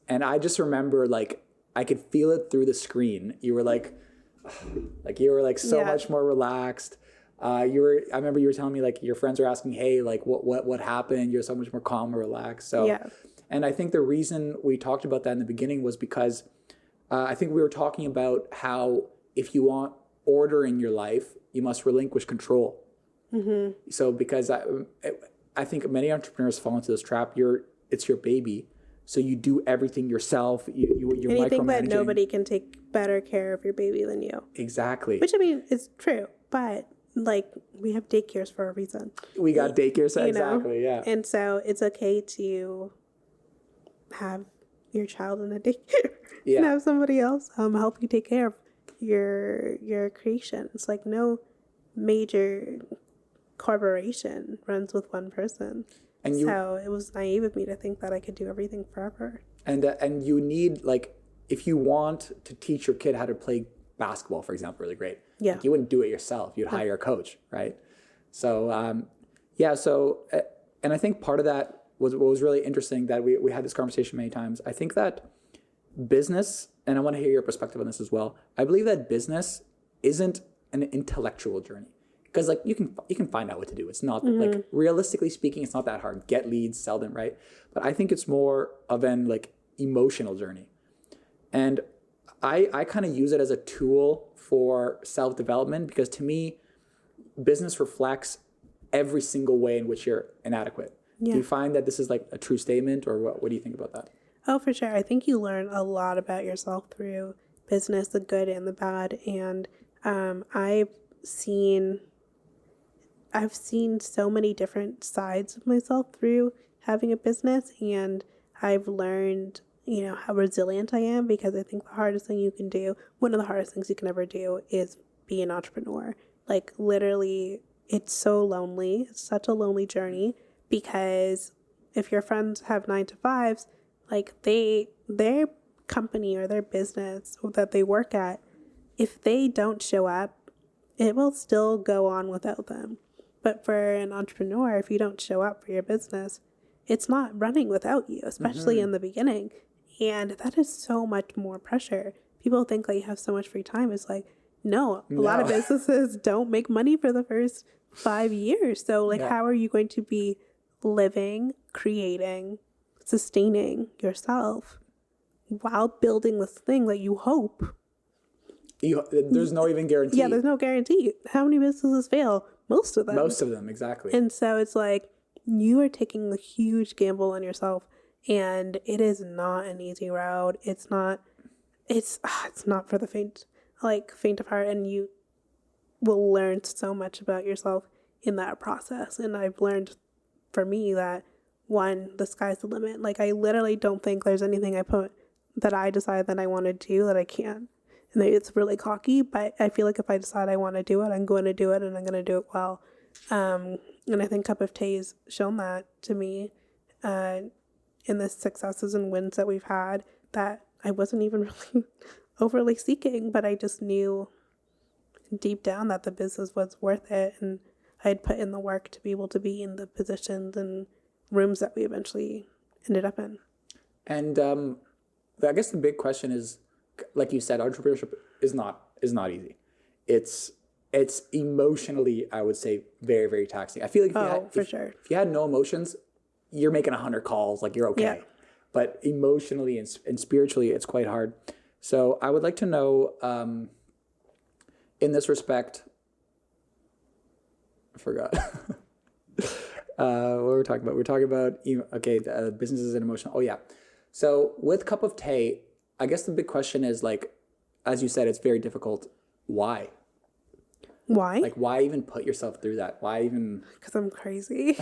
And I just remember I could feel it through the screen. You were so much more relaxed. I remember you were telling me your friends were asking, hey, what happened? You're so much more calm and relaxed. So, yeah. And I think the reason we talked about that in the beginning was because I think we were talking about how if you want order in your life, you must relinquish control. So because I think many entrepreneurs fall into this trap. It's your baby. So you do everything yourself. You're and you think that micromanaging. nobody can take better care of your baby than you. Exactly. Which, I mean, is true. But, we have daycares for a reason. We got daycares, exactly, yeah. And so it's okay to have your child in a daycare and have somebody else help you take care of your creation. It's no major corporation runs with one person. So it was naive of me to think that I could do everything forever. And you need if you want to teach your kid how to play basketball, for example, really great. Yeah. You wouldn't do it yourself. You'd hire a coach, right? So and I think part of that was what was really interesting that we had this conversation many times. I think that business, and I want to hear your perspective on this as well. I believe that business isn't an intellectual journey. Because you can find out what to do. It's not realistically speaking, it's not that hard. Get leads, sell them, right? But I think it's more of an emotional journey. And I kind of use it as a tool for self-development because to me, business reflects every single way in which you're inadequate. Yeah. Do you find that this is a true statement, or what do you think about that? Oh, for sure. I think you learn a lot about yourself through business, the good and the bad. And I've seen so many different sides of myself through having a business, and I've learned, how resilient I am, because I think one of the hardest things you can ever do is be an entrepreneur. Like, literally, it's so lonely. It's such a lonely journey, because if your friends have 9 to 5s, like their company or their business that they work at, if they don't show up, it will still go on without them. But for an entrepreneur, if you don't show up for your business, it's not running without you, especially in the beginning. And that is so much more pressure. People think like you have so much free time. It's like, no, a lot of businesses don't make money for the first 5 years. So like, how are you going to be living, creating, sustaining yourself while building this thing that you hope? There's no even guarantee. Yeah, there's no guarantee. How many businesses fail? Most of them. Most of them, exactly. And so it's like, you are taking a huge gamble on yourself, and it is not an easy road. It's not for the faint of heart, and you will learn so much about yourself in that process. And I've learned, for me, that the sky's the limit. Like, I literally don't think there's anything that I decide that I want to do that I can't. And maybe it's really cocky, but I feel like if I decide I want to do it, I'm going to do it, and I'm going to do it well. And I think Cup of Tea has shown that to me in the successes and wins that we've had, that I wasn't even really overly seeking, but I just knew deep down that the business was worth it, and I had put in the work to be able to be in the positions and rooms that we eventually ended up in. And I guess the big question is, like you said, entrepreneurship is not easy. It's emotionally, I would say, very, very taxing. I feel like if you had no emotions, you're making 100 calls, like you're okay. Yeah. But emotionally and spiritually, it's quite hard. So I would like to know, in this respect, I forgot what we're talking about. We're talking about, businesses and emotion. Oh yeah. So with Cup of Tea, I guess the big question is, like, as you said, it's very difficult. Why? Why? Like, why even put yourself through that? Why even? Because I'm crazy.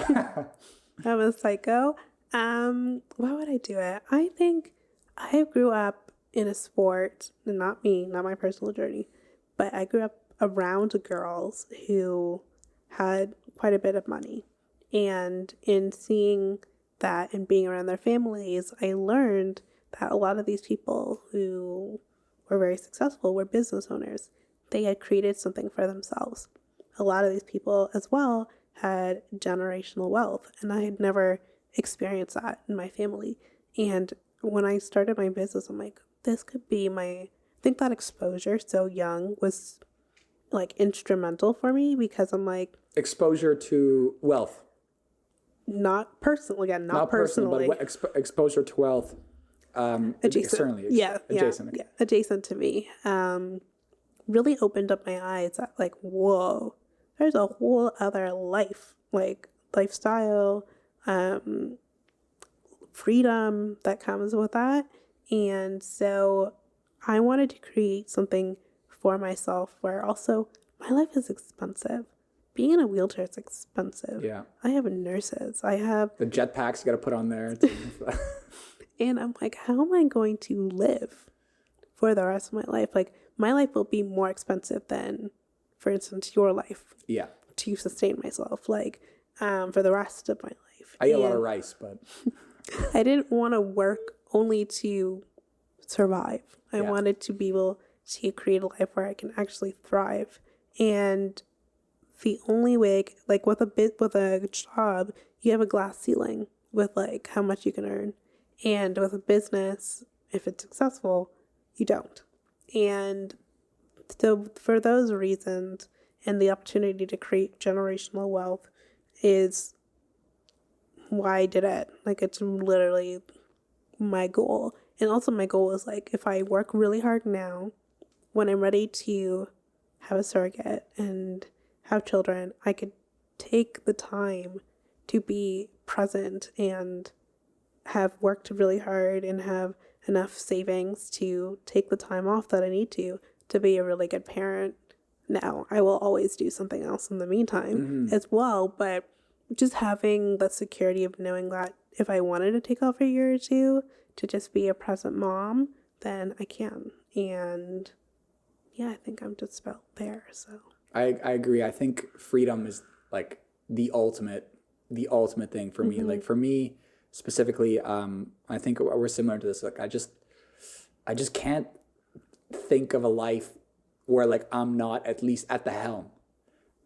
I'm a psycho. Why would I do it? I think I grew up in a sport, not me, not my personal journey, but I grew up around girls who had quite a bit of money. And in seeing that and being around their families, I learned that a lot of these people who were very successful were business owners. They had created something for themselves. A lot of these people as well had generational wealth, and I had never experienced that in my family. And when I started my business, I'm like, this could be I think that exposure so young was like instrumental for me, because I'm like, exposure to wealth. Not personally, again, not personally. But exposure to wealth. Externally. Adjacent to me. Really opened up my eyes that, like, whoa, there's a whole other life, like lifestyle, freedom that comes with that. And so I wanted to create something for myself where also my life is expensive. Being in a wheelchair is expensive. Yeah. I have nurses. I have the jetpacks you got to put on there. And I'm like, how am I going to live for the rest of my life? Like, my life will be more expensive than, for instance, your life. Yeah. To sustain myself, like, for the rest of my life. I eat a lot of rice, but I didn't want to work only to survive. I wanted to be able to create a life where I can actually thrive. And the only way, like, with a job, you have a glass ceiling with, like, how much you can earn. And with a business, if it's successful, you don't. And so for those reasons, and the opportunity to create generational wealth is why I did it. Like, it's literally my goal. And also my goal is, like, if I work really hard now, when I'm ready to have a surrogate and have children, I could take the time to be present and have worked really hard and have enough savings to take the time off that I need to be a really good parent. Now, I will always do something else in the meantime as well, but just having the security of knowing that if I wanted to take off a year or two to just be a present mom, then I can. And yeah, I think I'm just about there. So I agree. I think freedom is like the ultimate thing for me. Like for me specifically, I think we're similar to this. Like I just can't think of a life where like I'm not at least at the helm.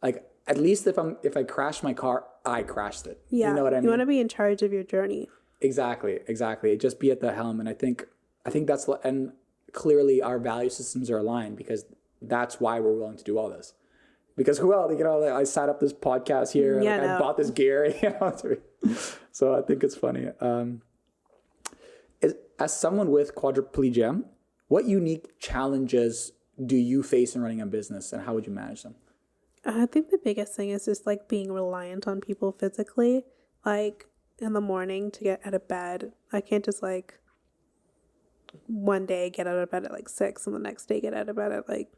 Like at least if I crash my car, I crashed it. yeah, You know what I mean? You want to be in charge of your journey. Exactly. Just be at the helm. And I think that's, and clearly our value systems are aligned because that's why we're willing to do all this. Because who else, like, I set up this podcast here, I bought this gear, so I think it's funny. As someone with quadriplegia, what unique challenges do you face in running a business and how would you manage them? I think the biggest thing is just like being reliant on people physically. Like in the morning to get out of bed, I can't just like one day get out of bed at like 6 and the next day get out of bed at like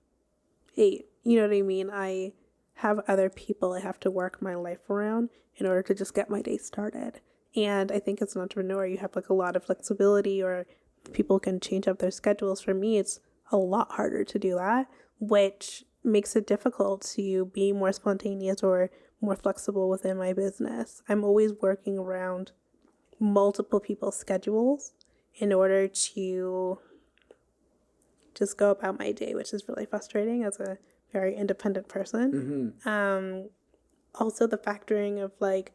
8. You know what I mean? I have other people I have to work my life around in order to just get my day started. And I think as an entrepreneur, you have like a lot of flexibility, or people can change up their schedules. For me, it's a lot harder to do that, which makes it difficult to be more spontaneous or more flexible within my business. I'm always working around multiple people's schedules in order to just go about my day, which is really frustrating as a very independent person. Also the factoring of like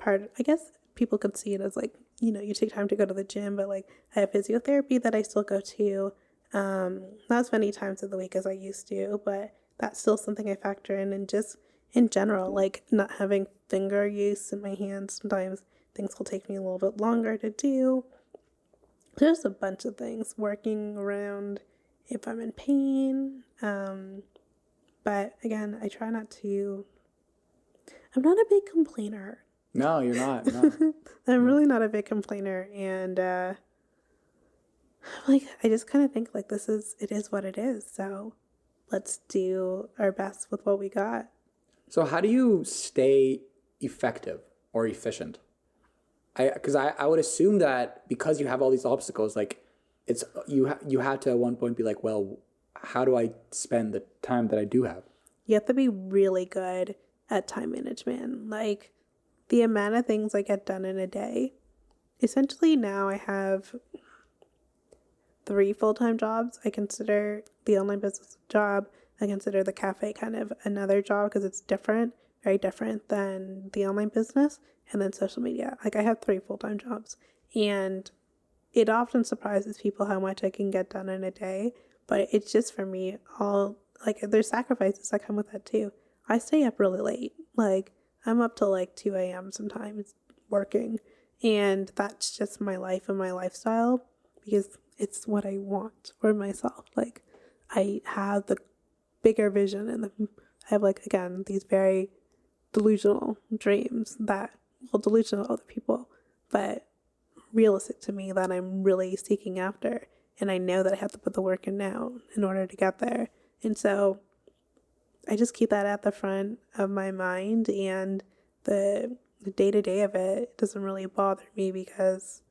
I guess people could see it as like, you take time to go to the gym, but like I have physiotherapy that I still go to, not as many times of the week as I used to, but that's still something I factor in. And just in general, like not having finger use in my hands, sometimes things will take me a little bit longer to do. There's a bunch of things working around if I'm in pain. But again, I try not to. I'm not a big complainer. No, you're not. No. I'm really not a big complainer. And like, I just kind of think like it is what it is. So let's do our best with what we got. So how do you stay effective or efficient? Because I would assume that because you have all these obstacles, like it's you had to at one point be like, well, how do I spend the time that I do have? You have to be really good at time management. Like the amount of things I get done in a day. Essentially now I have 3 full-time jobs. I consider the online business a job. I consider the cafe kind of another job because it's different, very different than the online business. And then social media. Like I have 3 full-time jobs. And it often surprises people how much I can get done in a day. But it's just for me, like there's sacrifices that come with that too. I stay up really late. Like I'm up till like 2 a.m. sometimes working. And that's just my life and my lifestyle because it's what I want for myself. Like I have the bigger vision and I have like, again, these very delusional dreams that, well, delusional to other people, but realistic to me that I'm really seeking after. And I know that I have to put the work in now in order to get there. And so I just keep that at the front of my mind, and the day-to-day of it doesn't really bother me because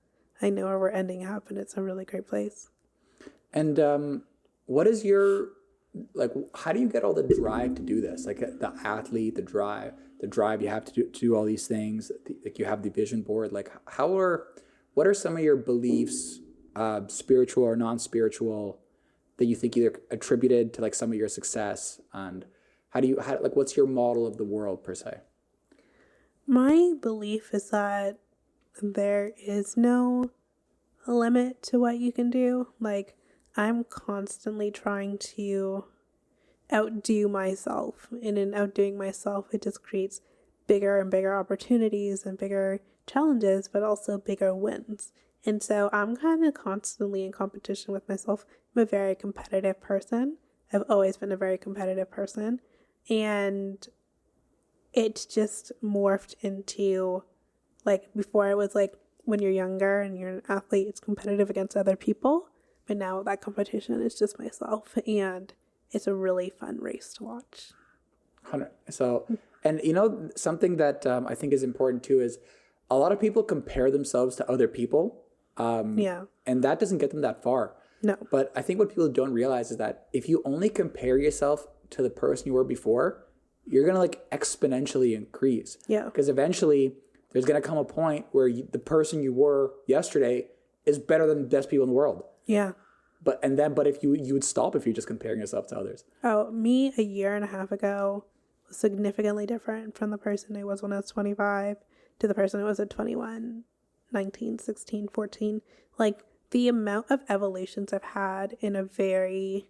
I know where we're ending up and it's a really great place. And what is your, like, how do you get all the drive to do this? Like the athlete, the drive you have to do all these things. Like you have the vision board. Like what are some of your beliefs, spiritual or non-spiritual, that you think either attributed to like some of your success, and like what's your model of the world per se? My belief is that there is no limit to what you can do. Like I'm constantly trying to outdo myself, and in outdoing myself it just creates bigger and bigger opportunities and bigger challenges, but also bigger wins. And so I'm kind of constantly in competition with myself. I'm a very competitive person. I've always been a very competitive person, and it's just morphed into, like, before it was like when you're younger and you're an athlete, it's competitive against other people. But now that competition is just myself, and it's a really fun race to watch. So, and something that I think is important too is a lot of people compare themselves to other people. Yeah. And that doesn't get them that far. No. But I think what people don't realize is that if you only compare yourself to the person you were before, you're going to like exponentially increase. Yeah. Because eventually there's going to come a point where the person you were yesterday is better than the best people in the world. Yeah. But if you would stop if you're just comparing yourself to others. Oh, me a year and a half ago was significantly different from the person I was when I was 25 to the person I was at 21, 19, 16, 14. Like, the amount of evolutions I've had in a very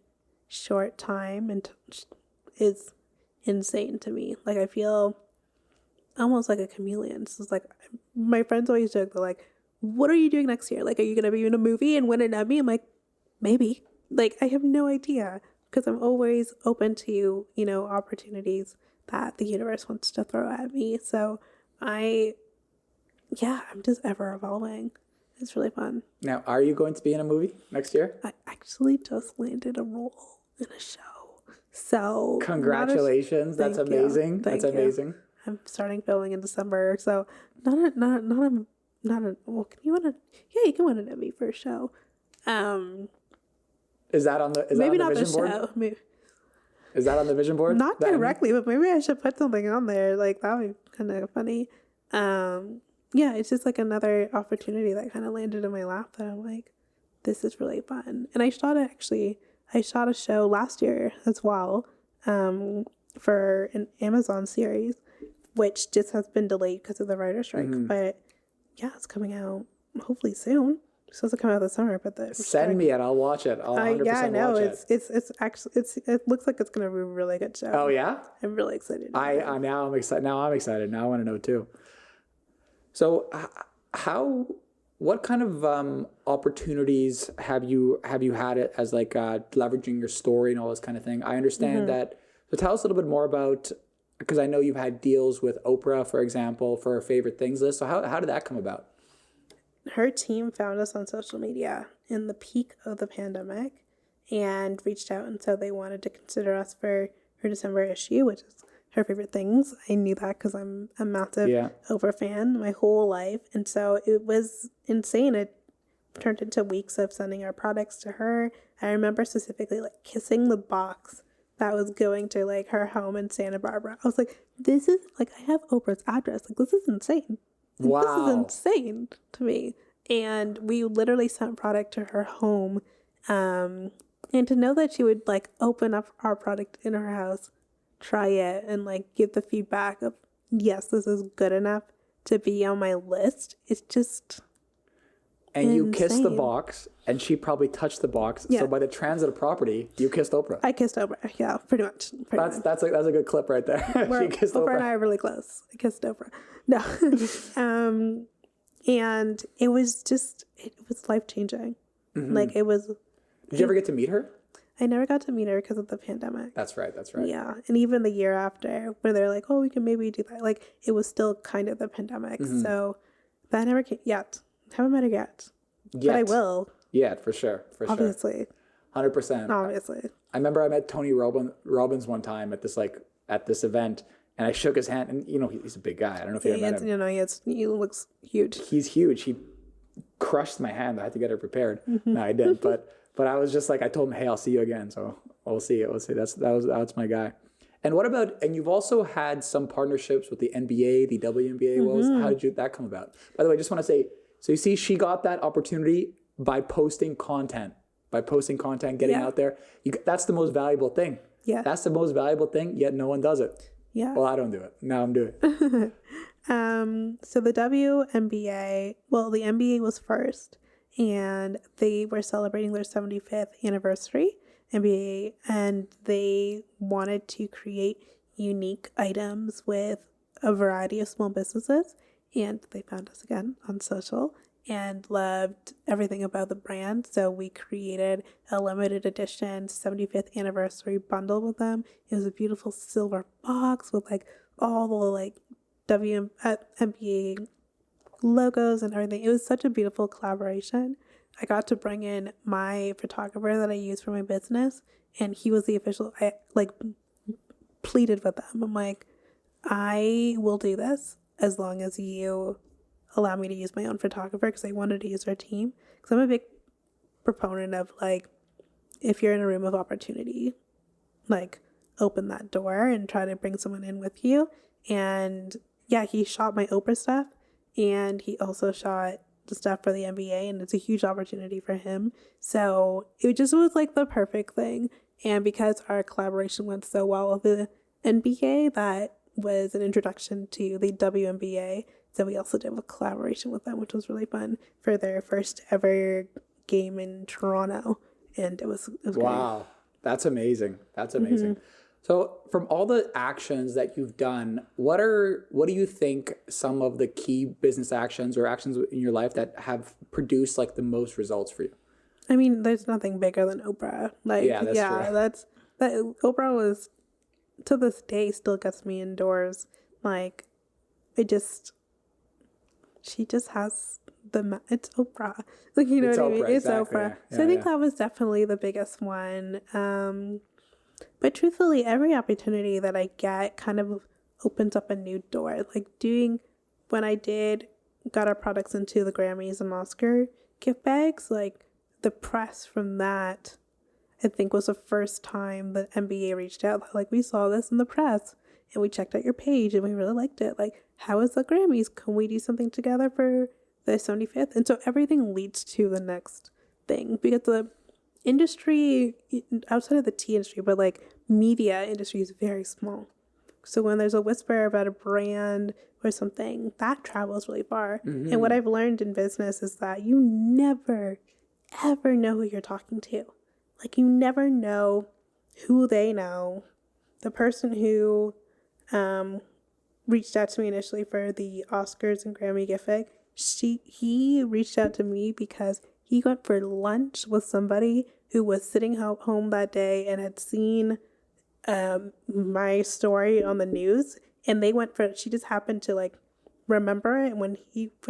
short time is insane to me. Like, I feel almost like a chameleon. So it's like, my friends always joke, they're like, what are you doing next year? Like, are you going to be in a movie and win an Emmy? I'm like, maybe. Like, I have no idea, because I'm always open to, opportunities that the universe wants to throw at me. So I'm just ever evolving. It's really fun. Now, are you going to be in a movie next year? I actually just landed a role in a show. So congratulations. That's amazing. That's amazing. I'm starting filming in December. So well, can you win you can win an Emmy for a show. Is that on the vision board? Maybe. Is that on the vision board? Not directly, but maybe I should put something on there. Like, that would be kind of funny. Yeah, it's just like another opportunity that kind of landed in my lap that I'm like, this is really fun. And I shot a show last year as well, for an Amazon series, which just has been delayed because of the writer's strike. Mm-hmm. But yeah, it's coming out hopefully soon. It's supposed to come out this summer, but send me it. I'll watch it. I'll 100% watch it. It's actually it looks like it's gonna be a really good show. Oh yeah, I'm really excited. Now I'm excited. Now I want to know too. So what kind of opportunities have you had it as like leveraging your story and all this kind of thing? I understand that. So tell us a little bit more about, because I know you've had deals with Oprah, for example, for her favorite things list. So how did that come about? Her team found us on social media in the peak of the pandemic and reached out and said they wanted to consider us for her December issue, which is her favorite things. I knew that because I'm a massive Oprah fan my whole life. And so it was insane. It turned into weeks of sending our products to her. I remember specifically like kissing the box that was going to like her home in Santa Barbara. I was like, this is like, I have Oprah's address. Like, this is insane. Wow. This is insane to me. And we literally sent product to her home. And to know that she would like open up our product in her house, try it, and like give the feedback of, yes, this is good enough to be on my list. It's just And insane. You kissed the box, and she probably touched the box. Yeah. So by the transit of property, you kissed Oprah. I kissed Oprah. Yeah, pretty much. That's a good clip right there. She kissed Oprah and I are really close. I kissed Oprah. No. And it was life-changing. Mm-hmm. Like, it was... Did you ever get to meet her? I never got to meet her because of the pandemic. That's right. Yeah. And even the year after, when they're like, oh, we can maybe do that. Like, it was still kind of the pandemic. Mm-hmm. So that never came yet. Haven't met her yet. But I will. Yeah, for sure. Obviously. 100%. Obviously. I remember I met Tony Robbins one time at this event, and I shook his hand, and he's a big guy. I don't know if you ever met him. He looks huge. He's huge. He crushed my hand. I had to get it prepared. Mm-hmm. No, I didn't. But I was just like, I told him, hey, I'll see you again. So we'll see. That's my guy. And what about, and you've also had some partnerships with the NBA, the WNBA. Mm-hmm. How did that come about? By the way, I just want to say, so you see, she got that opportunity by posting content, getting out there. That's the most valuable thing. Yeah. That's the most valuable thing, yet no one does it. Yeah. Well, I don't do it. Now I'm doing it. So the WNBA, the NBA was first, and they were celebrating their 75th anniversary, NBA, and they wanted to create unique items with a variety of small businesses, and they found us again on social and loved everything about the brand. So we created a limited edition 75th anniversary bundle with them. It was a beautiful silver box with like all the like WNBA logos and everything. It was such a beautiful collaboration. I got to bring in my photographer that I use for my business, and he was the official. I like pleaded with them. I'm like, I will do this as long as you allow me to use my own photographer, because I wanted to use our team. Because I'm a big proponent of like, if you're in a room of opportunity, like open that door and try to bring someone in with you. And yeah, he shot my Oprah stuff, and he also shot the stuff for the NBA, and it's a huge opportunity for him. So it just was like the perfect thing. And because our collaboration went so well with the NBA, that was an introduction to the WNBA. So we also did a collaboration with them, which was really fun, for their first ever game in Toronto. And it was wow, great. That's amazing. That's amazing. Mm-hmm. So from all the actions that you've done, what do you think some of the key business actions or actions in your life that have produced like the most results for you? I mean, there's nothing bigger than Oprah. Like, yeah, true. That Oprah was, to this day, still gets me indoors. Like, she just has it's Oprah. Like, you know what I mean? It's exactly. Oprah. Yeah, so I think that was definitely the biggest one. But truthfully, every opportunity that I get kind of opens up a new door. Like when I got our products into the Grammys and Oscar gift bags, like the press from that, I think was the first time the NBA reached out. Like, we saw this in the press and we checked out your page and we really liked it. Like, how is the Grammys? Can we do something together for the 75th? And so everything leads to the next thing, because the industry outside of the tea industry, but like media industry, is very small. So when there's a whisper about a brand or something, that travels really far. Mm-hmm. And what I've learned in business is that you never, ever know who you're talking to. Like, you never know who they know. The person who reached out to me initially for the Oscars and Grammy gift bag, he reached out to me because he went for lunch with somebody who was sitting home that day and had seen my story on the news, and she just happened to like remember it. And when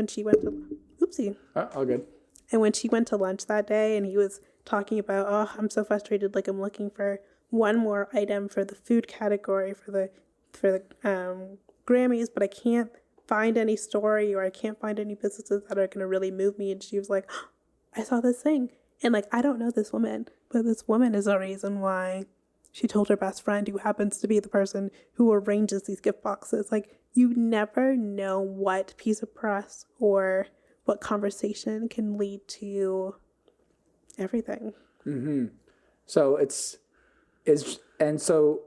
she went to, oopsie. All good. And when she went to lunch that day, and he was talking about, oh, I'm so frustrated. Like, I'm looking for one more item for the food category for the Grammys, but I can't find any story, or I can't find any businesses that are going to really move me. And she was like, oh, I saw this thing. And like, I don't know this woman, but this woman is the reason why she told her best friend, who happens to be the person who arranges these gift boxes. Like, you never know what piece of press or what conversation can lead to everything. Mm-hmm. So so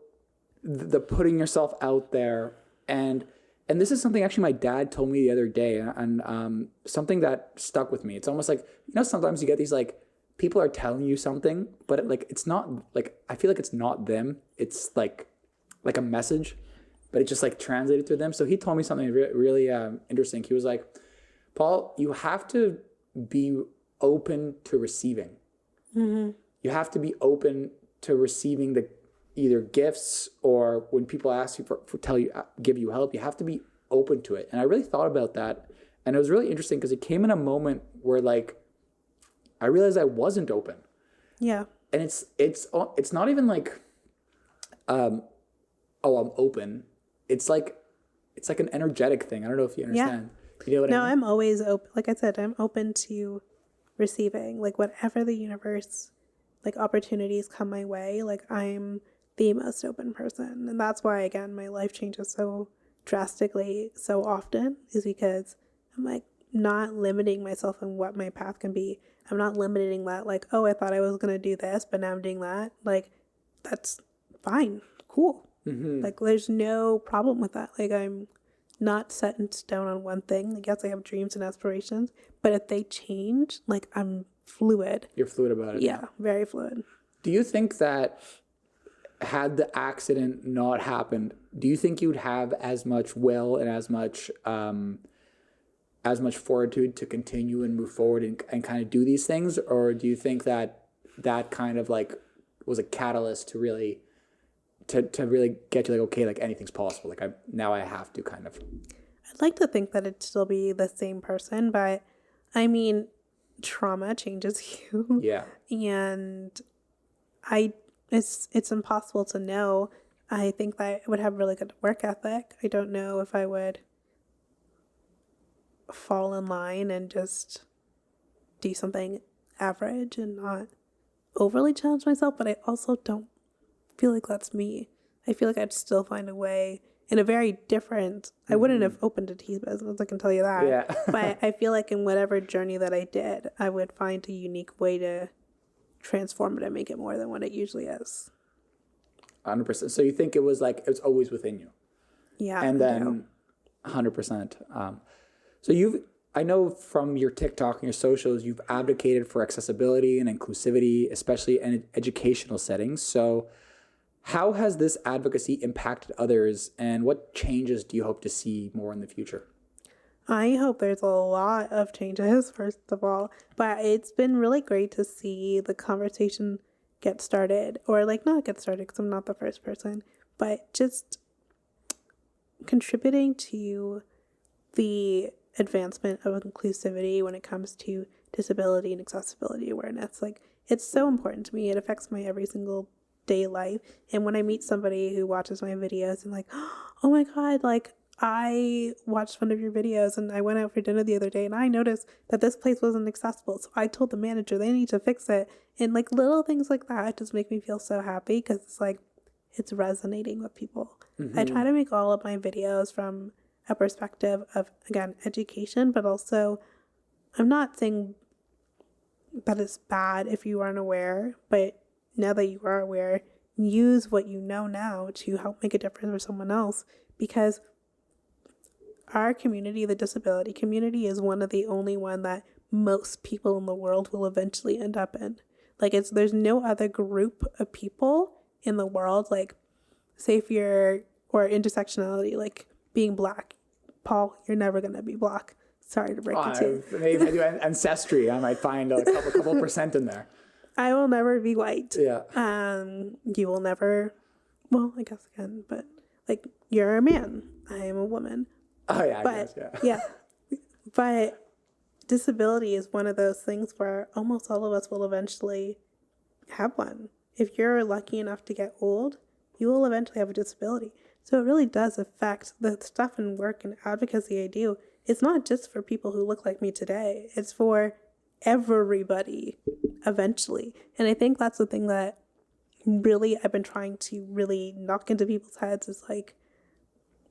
the putting yourself out there, and this is something actually my dad told me the other day, and something that stuck with me. It's almost like, sometimes you get these like, people are telling you something, but it's not like, I feel like it's not them. It's like a message, but it's just like translated to them. So he told me something really interesting. He was like, Paul, you have to be open to receiving. Mm-hmm. You have to be open to receiving the either gifts, or when people ask you give you help, you have to be open to it. And I really thought about that, and it was really interesting because it came in a moment where like I realized I wasn't open. Yeah. And it's not even like I'm open. It's like an energetic thing. I don't know if you understand. Yeah. You know what I mean? I'm always open. Like I said, I'm open to receiving, like, whatever the universe, like, opportunities come my way. Like, I'm the most open person. And that's why, again, my life changes so drastically so often, is because I'm like not limiting myself in what my path can be. I'm not limiting that, like, oh, I thought I was going to do this, but now I'm doing that. Like, that's fine. Cool. Mm-hmm. Like, there's no problem with that. Like, I'm not set in stone on one thing. Like, yes, I have dreams and aspirations, but if they change, like, I'm fluid. You're fluid about it. Yeah, very fluid. Do you think that had the accident not happened, do you think you'd have as much will and as much fortitude to continue and move forward and kind of do these things? Or do you think that kind of like was a catalyst to really get you like, okay, like anything's possible. Like I have to kind of. I'd like to think that it'd still be the same person, but I mean, trauma changes you. Yeah. And it's impossible to know. I think that I would have really good work ethic. I don't know if I would fall in line and just do something average and not overly challenge myself, but I also don't feel like that's me. I feel like I'd still find a way in a very different, I wouldn't have opened a tea business, I can tell you that. Yeah. But I feel like in whatever journey that I did, I would find a unique way to transform it and make it more than what it usually is. 100%. So you think it was like, it's always within you. Yeah. And then 100%. So I know from your TikTok and your socials, you've advocated for accessibility and inclusivity, especially in educational settings. So how has this advocacy impacted others, and what changes do you hope to see more in the future? I hope there's a lot of changes, first of all, but it's been really great to see the conversation get started, or like not get started because I'm not the first person, but just contributing to the advancement of inclusivity when it comes to disability and accessibility awareness. Like, it's so important to me. It affects my every single day life. And when I meet somebody who watches my videos and like, oh my God, like I watched one of your videos and I went out for dinner the other day and I noticed that this place wasn't accessible. So I told the manager they need to fix it. And like little things like that just make me feel so happy because it's like, it's resonating with people. I try to make all of my videos from a perspective of, again, education, but also I'm not saying that it's bad if you aren't aware, but now that you are aware, use what you know now to help make a difference for someone else, because our community, the disability community, is one of the only one that most people in the world will eventually end up in. Like, there's no other group of people in the world, like, say if you're, or intersectionality, like being Black. Paul, you're never going to be Black. Sorry to break it to you. Maybe I do ancestry. I might find a couple percent in there. I will never be white. Yeah. You will never, well, I guess again, but like, you're a man. I am a woman. Oh, yeah, but, I guess, yeah. Yeah. But disability is one of those things where almost all of us will eventually have one. If you're lucky enough to get old, you will eventually have a disability. So it really does affect the stuff and work and advocacy I do. It's not just for people who look like me today. It's for everybody eventually. And I think that's the thing that really I've been trying to really knock into people's heads is like,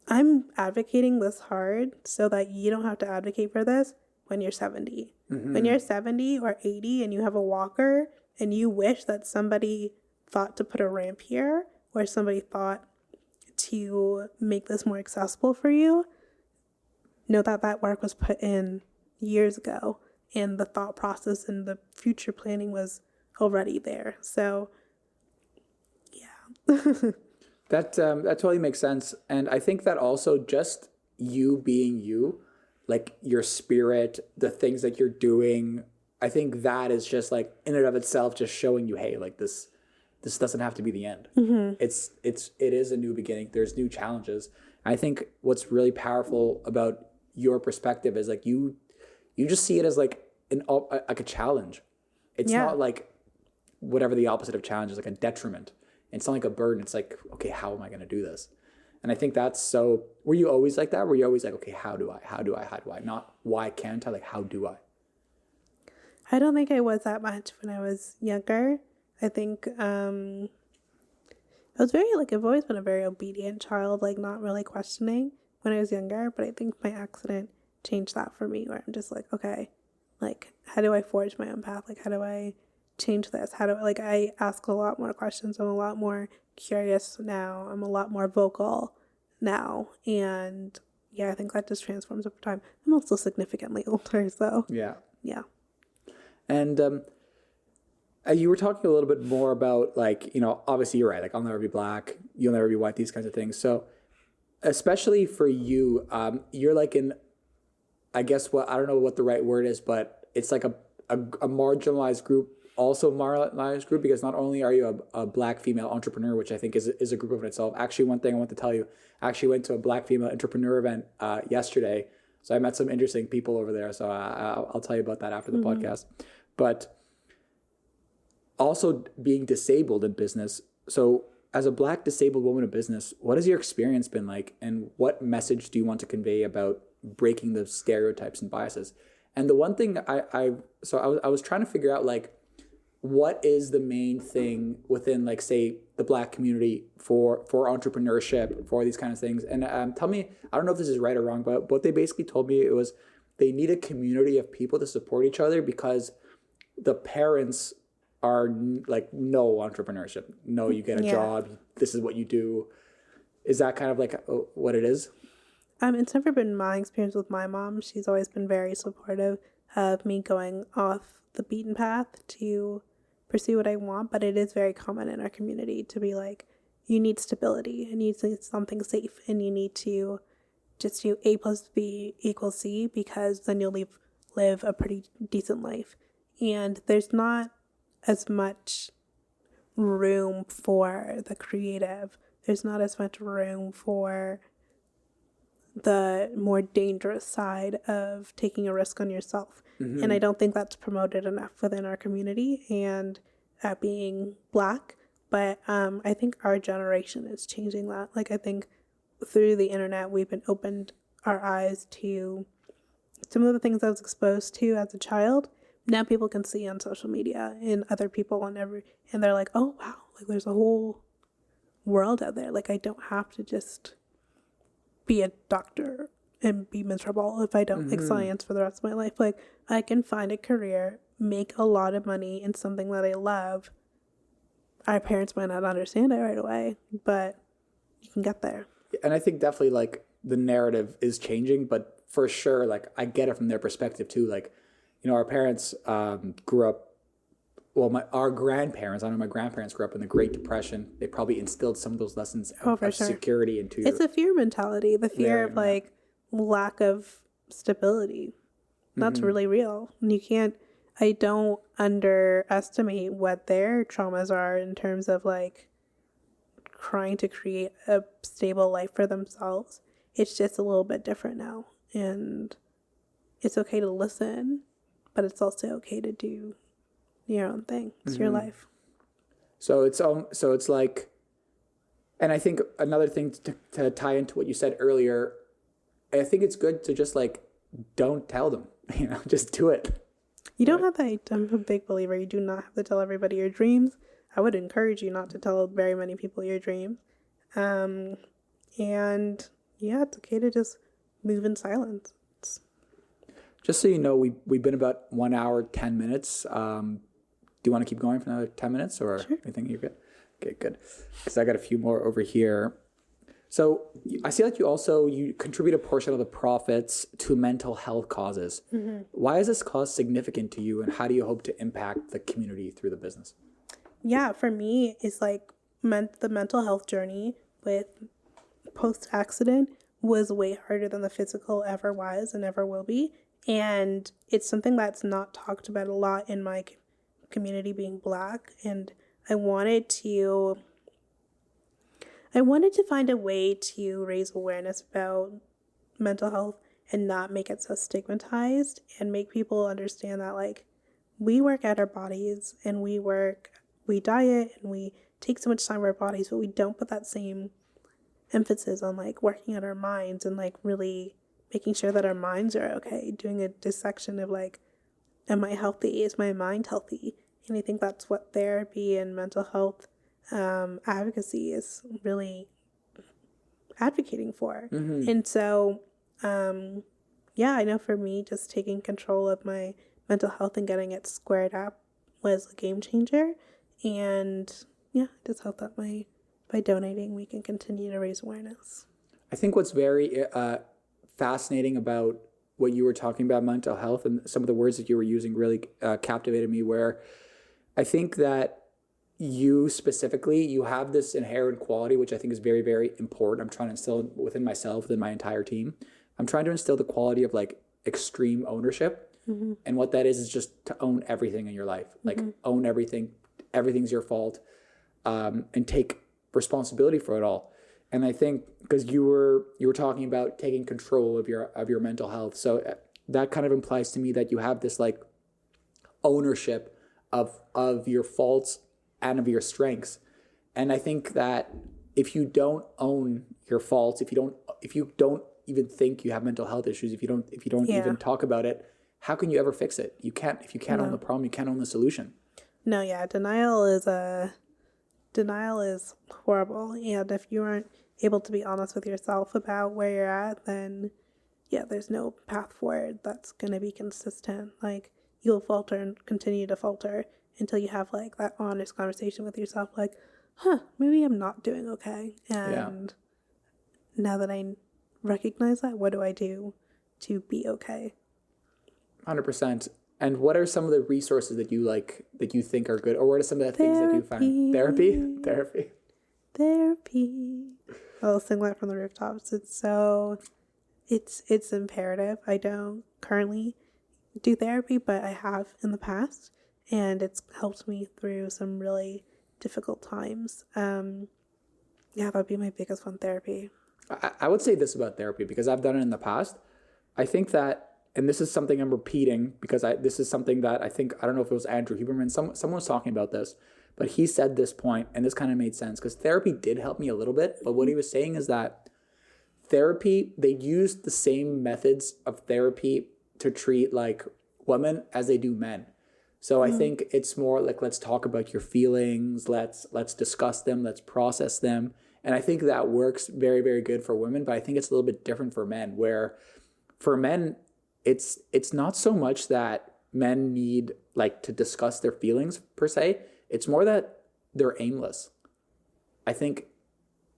I'm advocating this hard so that you don't have to advocate for this when you're 70. When you're 70 or 80 and you have a walker and you wish that somebody thought to put a ramp here or somebody thought to make this more accessible for you, know that that work was put in years ago and the thought process and the future planning was already there. So, yeah. That totally makes sense. And I think that also just you being you, like your spirit, the things that you're doing, I think that is just like in and of itself just showing you, hey, like this doesn't have to be the end. It is a new beginning. There's new challenges. I think what's really powerful about your perspective is like you just see it as like a challenge. It's not like whatever the opposite of challenge is, like a detriment. It's not like a burden. It's like, okay, how am I going to do this? And I think that's so. Were you always like that? Were you always like, okay, how do I? Not why can't I? Like, how do I? I don't think I was that much when I was younger. I think I was very, like, I've always been a very obedient child, like, not really questioning when I was younger. But I think my accident changed that for me, where I'm just like, okay, like, how do I forge my own path? Like, how do I change this? How do I, like, I ask a lot more questions. I'm a lot more curious now. I'm a lot more vocal now. And yeah, I think that just transforms over time. I'm also significantly older, so. Yeah. Yeah. And you were talking a little bit more about, like, you know, obviously you're right. Like, I'll never be Black. You'll never be white, these kinds of things. So especially for you, you're like in, I guess I don't know what the right word is, but it's like a marginalized group also marginalized group, because not only are you a Black female entrepreneur, which I think is a group of itself. Actually, one thing I want to tell you, I actually went to a Black female entrepreneur event yesterday. So I met some interesting people over there. So I'll tell you about that after the podcast. But also being disabled in business. So as a Black disabled woman in business, what has your experience been like? And what message do you want to convey about breaking the stereotypes and biases? And the one thing I was trying to figure out, like, what is the main thing within, like, say, the Black community for entrepreneurship, for these kind of things? And tell me, I don't know if this is right or wrong, but what they basically told me, it was they need a community of people to support each other, because the parents are like, no entrepreneurship, no, you get a job, this is what you do. Is that kind of like what it is? It's never been my experience with my mom. She's always been very supportive of me going off the beaten path to pursue what I want, but it is very common in our community to be like, you need stability, and you need something safe, and you need to just do A plus B equals C, because then you'll live a pretty decent life. And there's not as much room for the creative. There's not as much room for the more dangerous side of taking a risk on yourself. And I don't think that's promoted enough within our community, and being Black. But I think our generation is changing that. Like, I think through the internet, we've been opened our eyes to some of the things I was exposed to as a child. Now people can see on social media and other people and they're like, oh wow, like there's a whole world out there. Like, I don't have to just be a doctor and be miserable if I don't like science for the rest of my life. Like, I can find a career, make a lot of money in something that I love. Our parents might not understand it right away, but you can get there. And I think definitely, like, the narrative is changing, but for sure, like, I get it from their perspective too. Like, you know, our parents grew up, well, our grandparents, I know my grandparents grew up in the Great Depression. They probably instilled some of those lessons of security into It's a fear mentality, the fear of like lack of stability. That's really real. And I don't underestimate what their traumas are in terms of like trying to create a stable life for themselves. It's just a little bit different now. And it's okay to listen, but it's also okay to do your own thing. It's your life. So it's like, and I think another thing to tie into what you said earlier, I think it's good to just like, don't tell them, just do it. You don't have to, I'm a big believer, you do not have to tell everybody your dreams. I would encourage you not to tell very many people your dreams. And yeah, it's okay to just move in silence. Just so you know, we've been about 1 hour, 10 minutes. Do you want to keep going for another 10 minutes or anything you're good? Okay, good. Because I got a few more over here. So I see that you contribute a portion of the profits to mental health causes. Why is this cause significant to you, and how do you hope to impact the community through the business? Yeah, for me, it's like the mental health journey with post-accident was way harder than the physical ever was and ever will be. And it's something that's not talked about a lot in my community, being Black. And I wanted to find a way to raise awareness about mental health and not make it so stigmatized, and make people understand that like we work at our bodies and we diet and we take so much time for our bodies, but we don't put that same emphasis on like working at our minds and like really making sure that our minds are okay, doing a dissection of like, am I healthy? Is my mind healthy? And I think that's what therapy and mental health advocacy is really advocating for. And so, yeah, I know for me, just taking control of my mental health and getting it squared up was a game changer. And yeah, just hope that by donating, we can continue to raise awareness. I think what's very fascinating about what you were talking about mental health and some of the words that you were using really captivated me, where I think that you specifically, you have this inherent quality, which I think is very, very important. I'm trying to instill within myself, within my entire team. I'm trying to instill the quality of like extreme ownership. And what that is just to own everything in your life. Like own everything. Everything's your fault. And take responsibility for it all. And I think because you were talking about taking control of your mental health. So that kind of implies to me that you have this like ownership of your faults and of your strengths. And I think that if you don't own your faults, if you don't even think you have mental health issues, if you don't even talk about it, how can you ever fix it? You can't. If you can't own the problem, you can't own the solution. No, yeah, denial is horrible. And if you aren't able to be honest with yourself about where you're at, then yeah, there's no path forward that's going to be consistent. Like you'll falter and continue to falter until you have like that honest conversation with yourself, like, maybe I'm not doing okay. And now that I recognize that, what do I do to be okay? 100%. And what are some of the resources that you think are good, or what are some of the things that you find? Therapy. I'll sing that from the rooftops. It's imperative. I don't currently do therapy, but I have in the past, and it's helped me through some really difficult times. That'd be my biggest one, therapy. I would say this about therapy, because I've done it in the past. I think that, and this is something I'm repeating because this is something that I think, I don't know if it was Andrew Huberman, someone was talking about this, but he said this point, and this kind of made sense because therapy did help me a little bit. But what he was saying is that therapy, they used the same methods of therapy to treat like women as they do men. So I think it's more like, let's talk about your feelings. Let's discuss them. Let's process them. And I think that works very, very good for women, but I think it's a little bit different for men, where for men, it's not so much that men need like to discuss their feelings per se. It's more that they're aimless. I think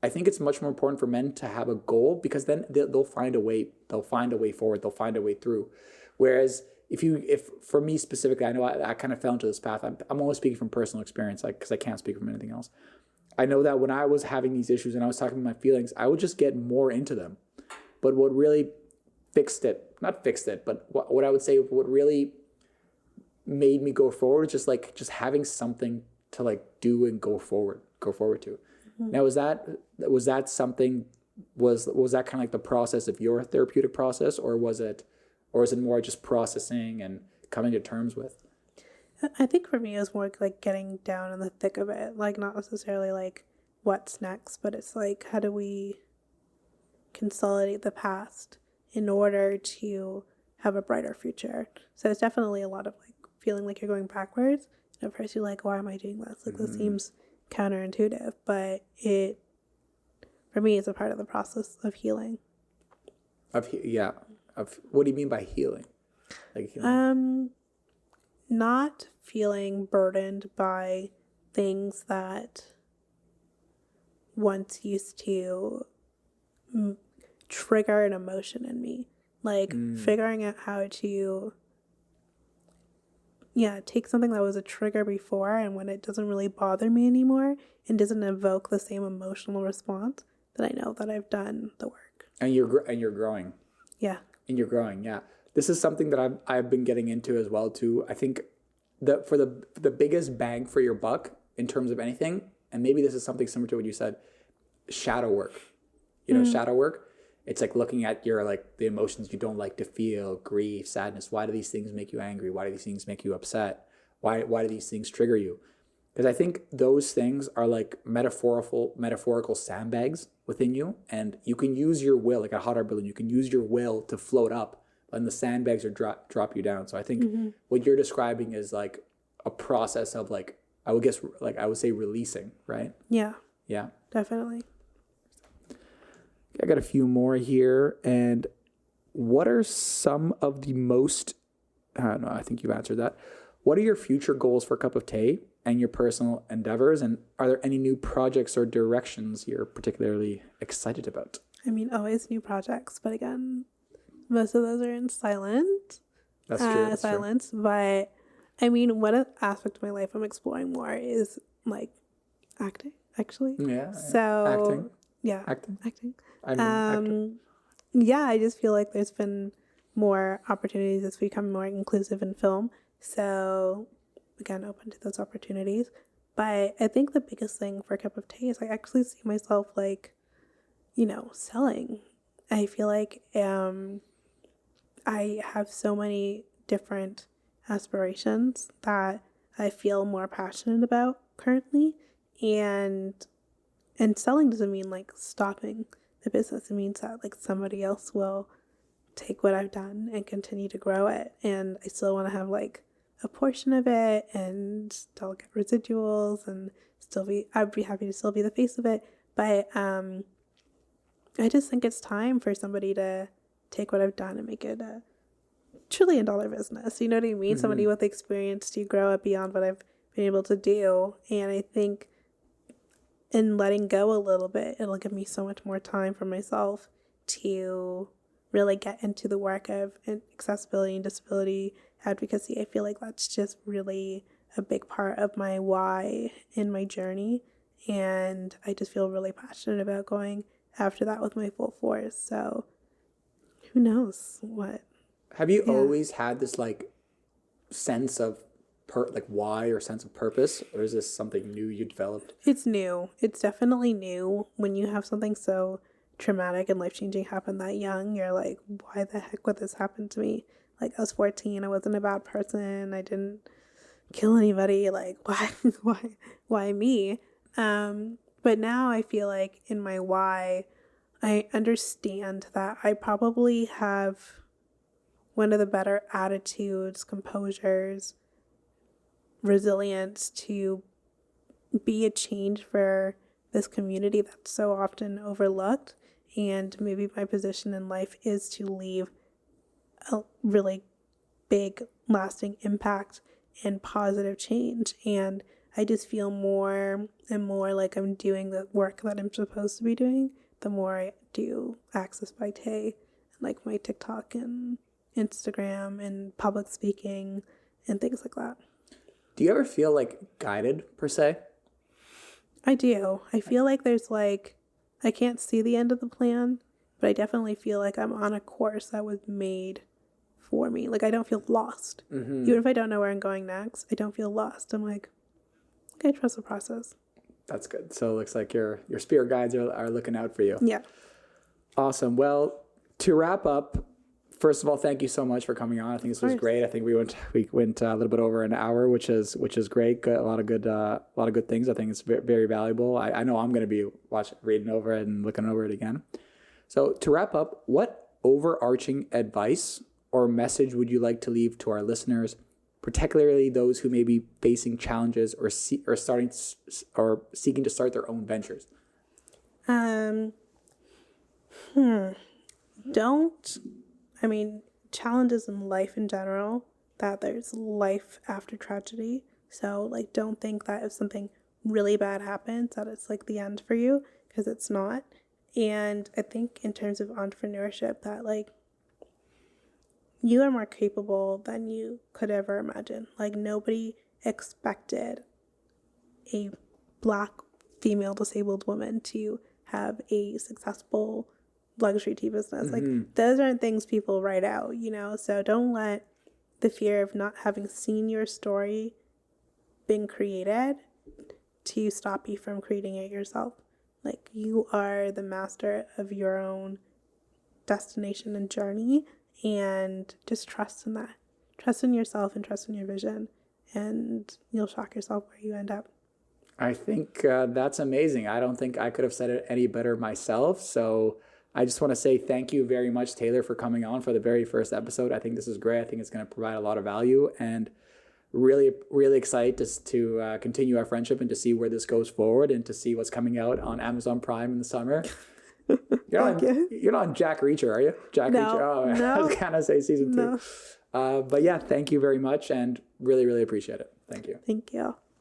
it's much more important for men to have a goal, because then they'll find a way. They'll find a way forward. They'll find a way through. Whereas if for me specifically, I know I kind of fell into this path. I'm only speaking from personal experience, like, because I can't speak from anything else. I know that when I was having these issues and I was talking about my feelings, I would just get more into them. But what really not fixed it, but what I would say, what really made me go forward, just having something to like do and go forward to. Now, was that something, was that kind of like the process of your therapeutic process, or is it more just processing and coming to terms with? I think for me it was more like getting down in the thick of it, like not necessarily like what's next, but it's like, how do we consolidate the past in order to have a brighter future? So it's definitely a lot of like feeling like you're going backwards. And at first you're like, why am I doing this? Like this seems counterintuitive, but for me, it's a part of the process of healing. Of what do you mean by healing? Like healing? Not feeling burdened by things that once used to trigger an emotion in me. Like figuring out how to take something that was a trigger before, and when it doesn't really bother me anymore and doesn't evoke the same emotional response, then I know that I've done the work. And you're growing. Yeah. And you're growing, yeah. This is something that I've been getting into as well too. I think that for the biggest bang for your buck in terms of anything, and maybe this is something similar to what you said, shadow work. Shadow work. It's like looking at your like the emotions you don't like to feel, grief, sadness. Why do these things make you angry? Why do these things make you upset? Why do these things trigger you? Because I think those things are like metaphorical sandbags within you, and you can use your will, like a hot air balloon. You can use your will to float up, and the sandbags are drop you down. So I think what you're describing is like a process of like, I would say releasing, right? Yeah. Yeah. Definitely. I got a few more here. And what are some of the most, no, I think you've answered that. What are your future goals for Cup of Tea and your personal endeavors? And are there any new projects or directions you're particularly excited about? I mean, always new projects, but again, most of those are in silence. That's true. Silence. But I mean, one aspect of my life I'm exploring more is like acting, actually. Yeah. So acting. Yeah. Acting. Acting. I mean, acting. Yeah, I just feel like there's been more opportunities. It's become more inclusive in film. So again, open to those opportunities. But I think the biggest thing for a cup of tea is I actually see myself like, selling. I feel like I have so many different aspirations that I feel more passionate about currently. And selling doesn't mean like stopping the business. It means that like somebody else will take what I've done and continue to grow it. And I still want to have like a portion of it and still get residuals and I'd be happy to still be the face of it. But I just think it's time for somebody to take what I've done and make it a $1 trillion business. You know what I mean? Mm-hmm. Somebody with experience to grow it beyond what I've been able to do. And I think in letting go a little bit, it'll give me so much more time for myself to really get into the work of accessibility and disability advocacy. I feel like that's just really a big part of my why in my journey. And I just feel really passionate about going after that with my full force. So who knows what. Have you always had this like sense of why or sense of purpose, or is this something new you developed? It's new. It's definitely new. When you have something so traumatic and life-changing happen that young, you're like, why the heck would this happen to me? Like, I was 14, I wasn't a bad person, I didn't kill anybody, like, why me? But now I feel like in my why, I understand that I probably have one of the better attitudes, composures, resilience to be a change for this community that's so often overlooked. And maybe my position in life is to leave a really big, lasting impact and positive change. And I just feel more and more like I'm doing the work that I'm supposed to be doing the more I do Access by Tay, like my TikTok and Instagram and public speaking and things like that. Do you ever feel like guided per se? I do. I feel like there's like, I can't see the end of the plan, but I definitely feel like I'm on a course that was made for me. Like I don't feel lost. Mm-hmm. Even if I don't know where I'm going next, I don't feel lost. I'm like, okay, trust the process. That's good. So it looks like your spirit guides are looking out for you. Yeah. Awesome. Well, to wrap up, first of all, thank you so much for coming on. I think this was great. I think we went a little bit over an hour, which is great. Good, a lot of good things. I think it's very, very valuable. I know I'm going to be reading over it and looking over it again. So to wrap up, what overarching advice or message would you like to leave to our listeners, particularly those who may be facing challenges or seeking to start their own ventures? Challenges in life in general, that there's life after tragedy. So like, don't think that if something really bad happens, that it's like the end for you, because it's not. And I think in terms of entrepreneurship, that like, you are more capable than you could ever imagine. Like nobody expected a Black female disabled woman to have a successful luxury tea business. Like those aren't things people write out, so don't let the fear of not having seen your story being created to stop you from creating it yourself. Like you are the master of your own destination and journey, and just trust in that. Trust in yourself and trust in your vision, and you'll shock yourself where you end up. I think that's amazing. I don't think I could have said it any better myself. So I just want to say thank you very much, Taylor, for coming on for the very first episode. I think this is great. I think it's going to provide a lot of value, and really, really excited to continue our friendship and to see where this goes forward and to see what's coming out on Amazon Prime in the summer. You're not on Jack Reacher, are you? Reacher. Oh, no. I was going to say season 2. But yeah, thank you very much and really, really appreciate it. Thank you. Thank you.